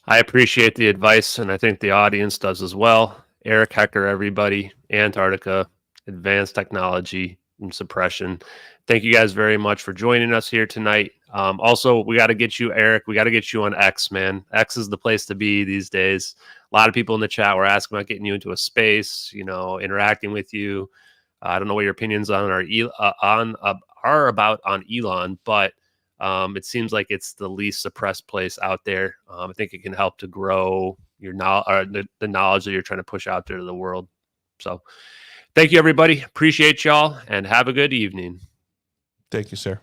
I appreciate the advice, and I think the audience does as well. Eric Hecker, everybody, Antarctica, advanced technology and suppression. Thank you guys very much for joining us here tonight. Also, we got to get you, Eric. We got to get you on X, man. X is the place to be these days. A lot of people in the chat were asking about getting you into a space, interacting with you. I don't know what your opinions are about on Elon, but it seems like it's the least suppressed place out there. I think it can help to grow your knowledge, the knowledge that you're trying to push out there to the world. So thank you, everybody. Appreciate y'all, and have a good evening. Thank you, sir.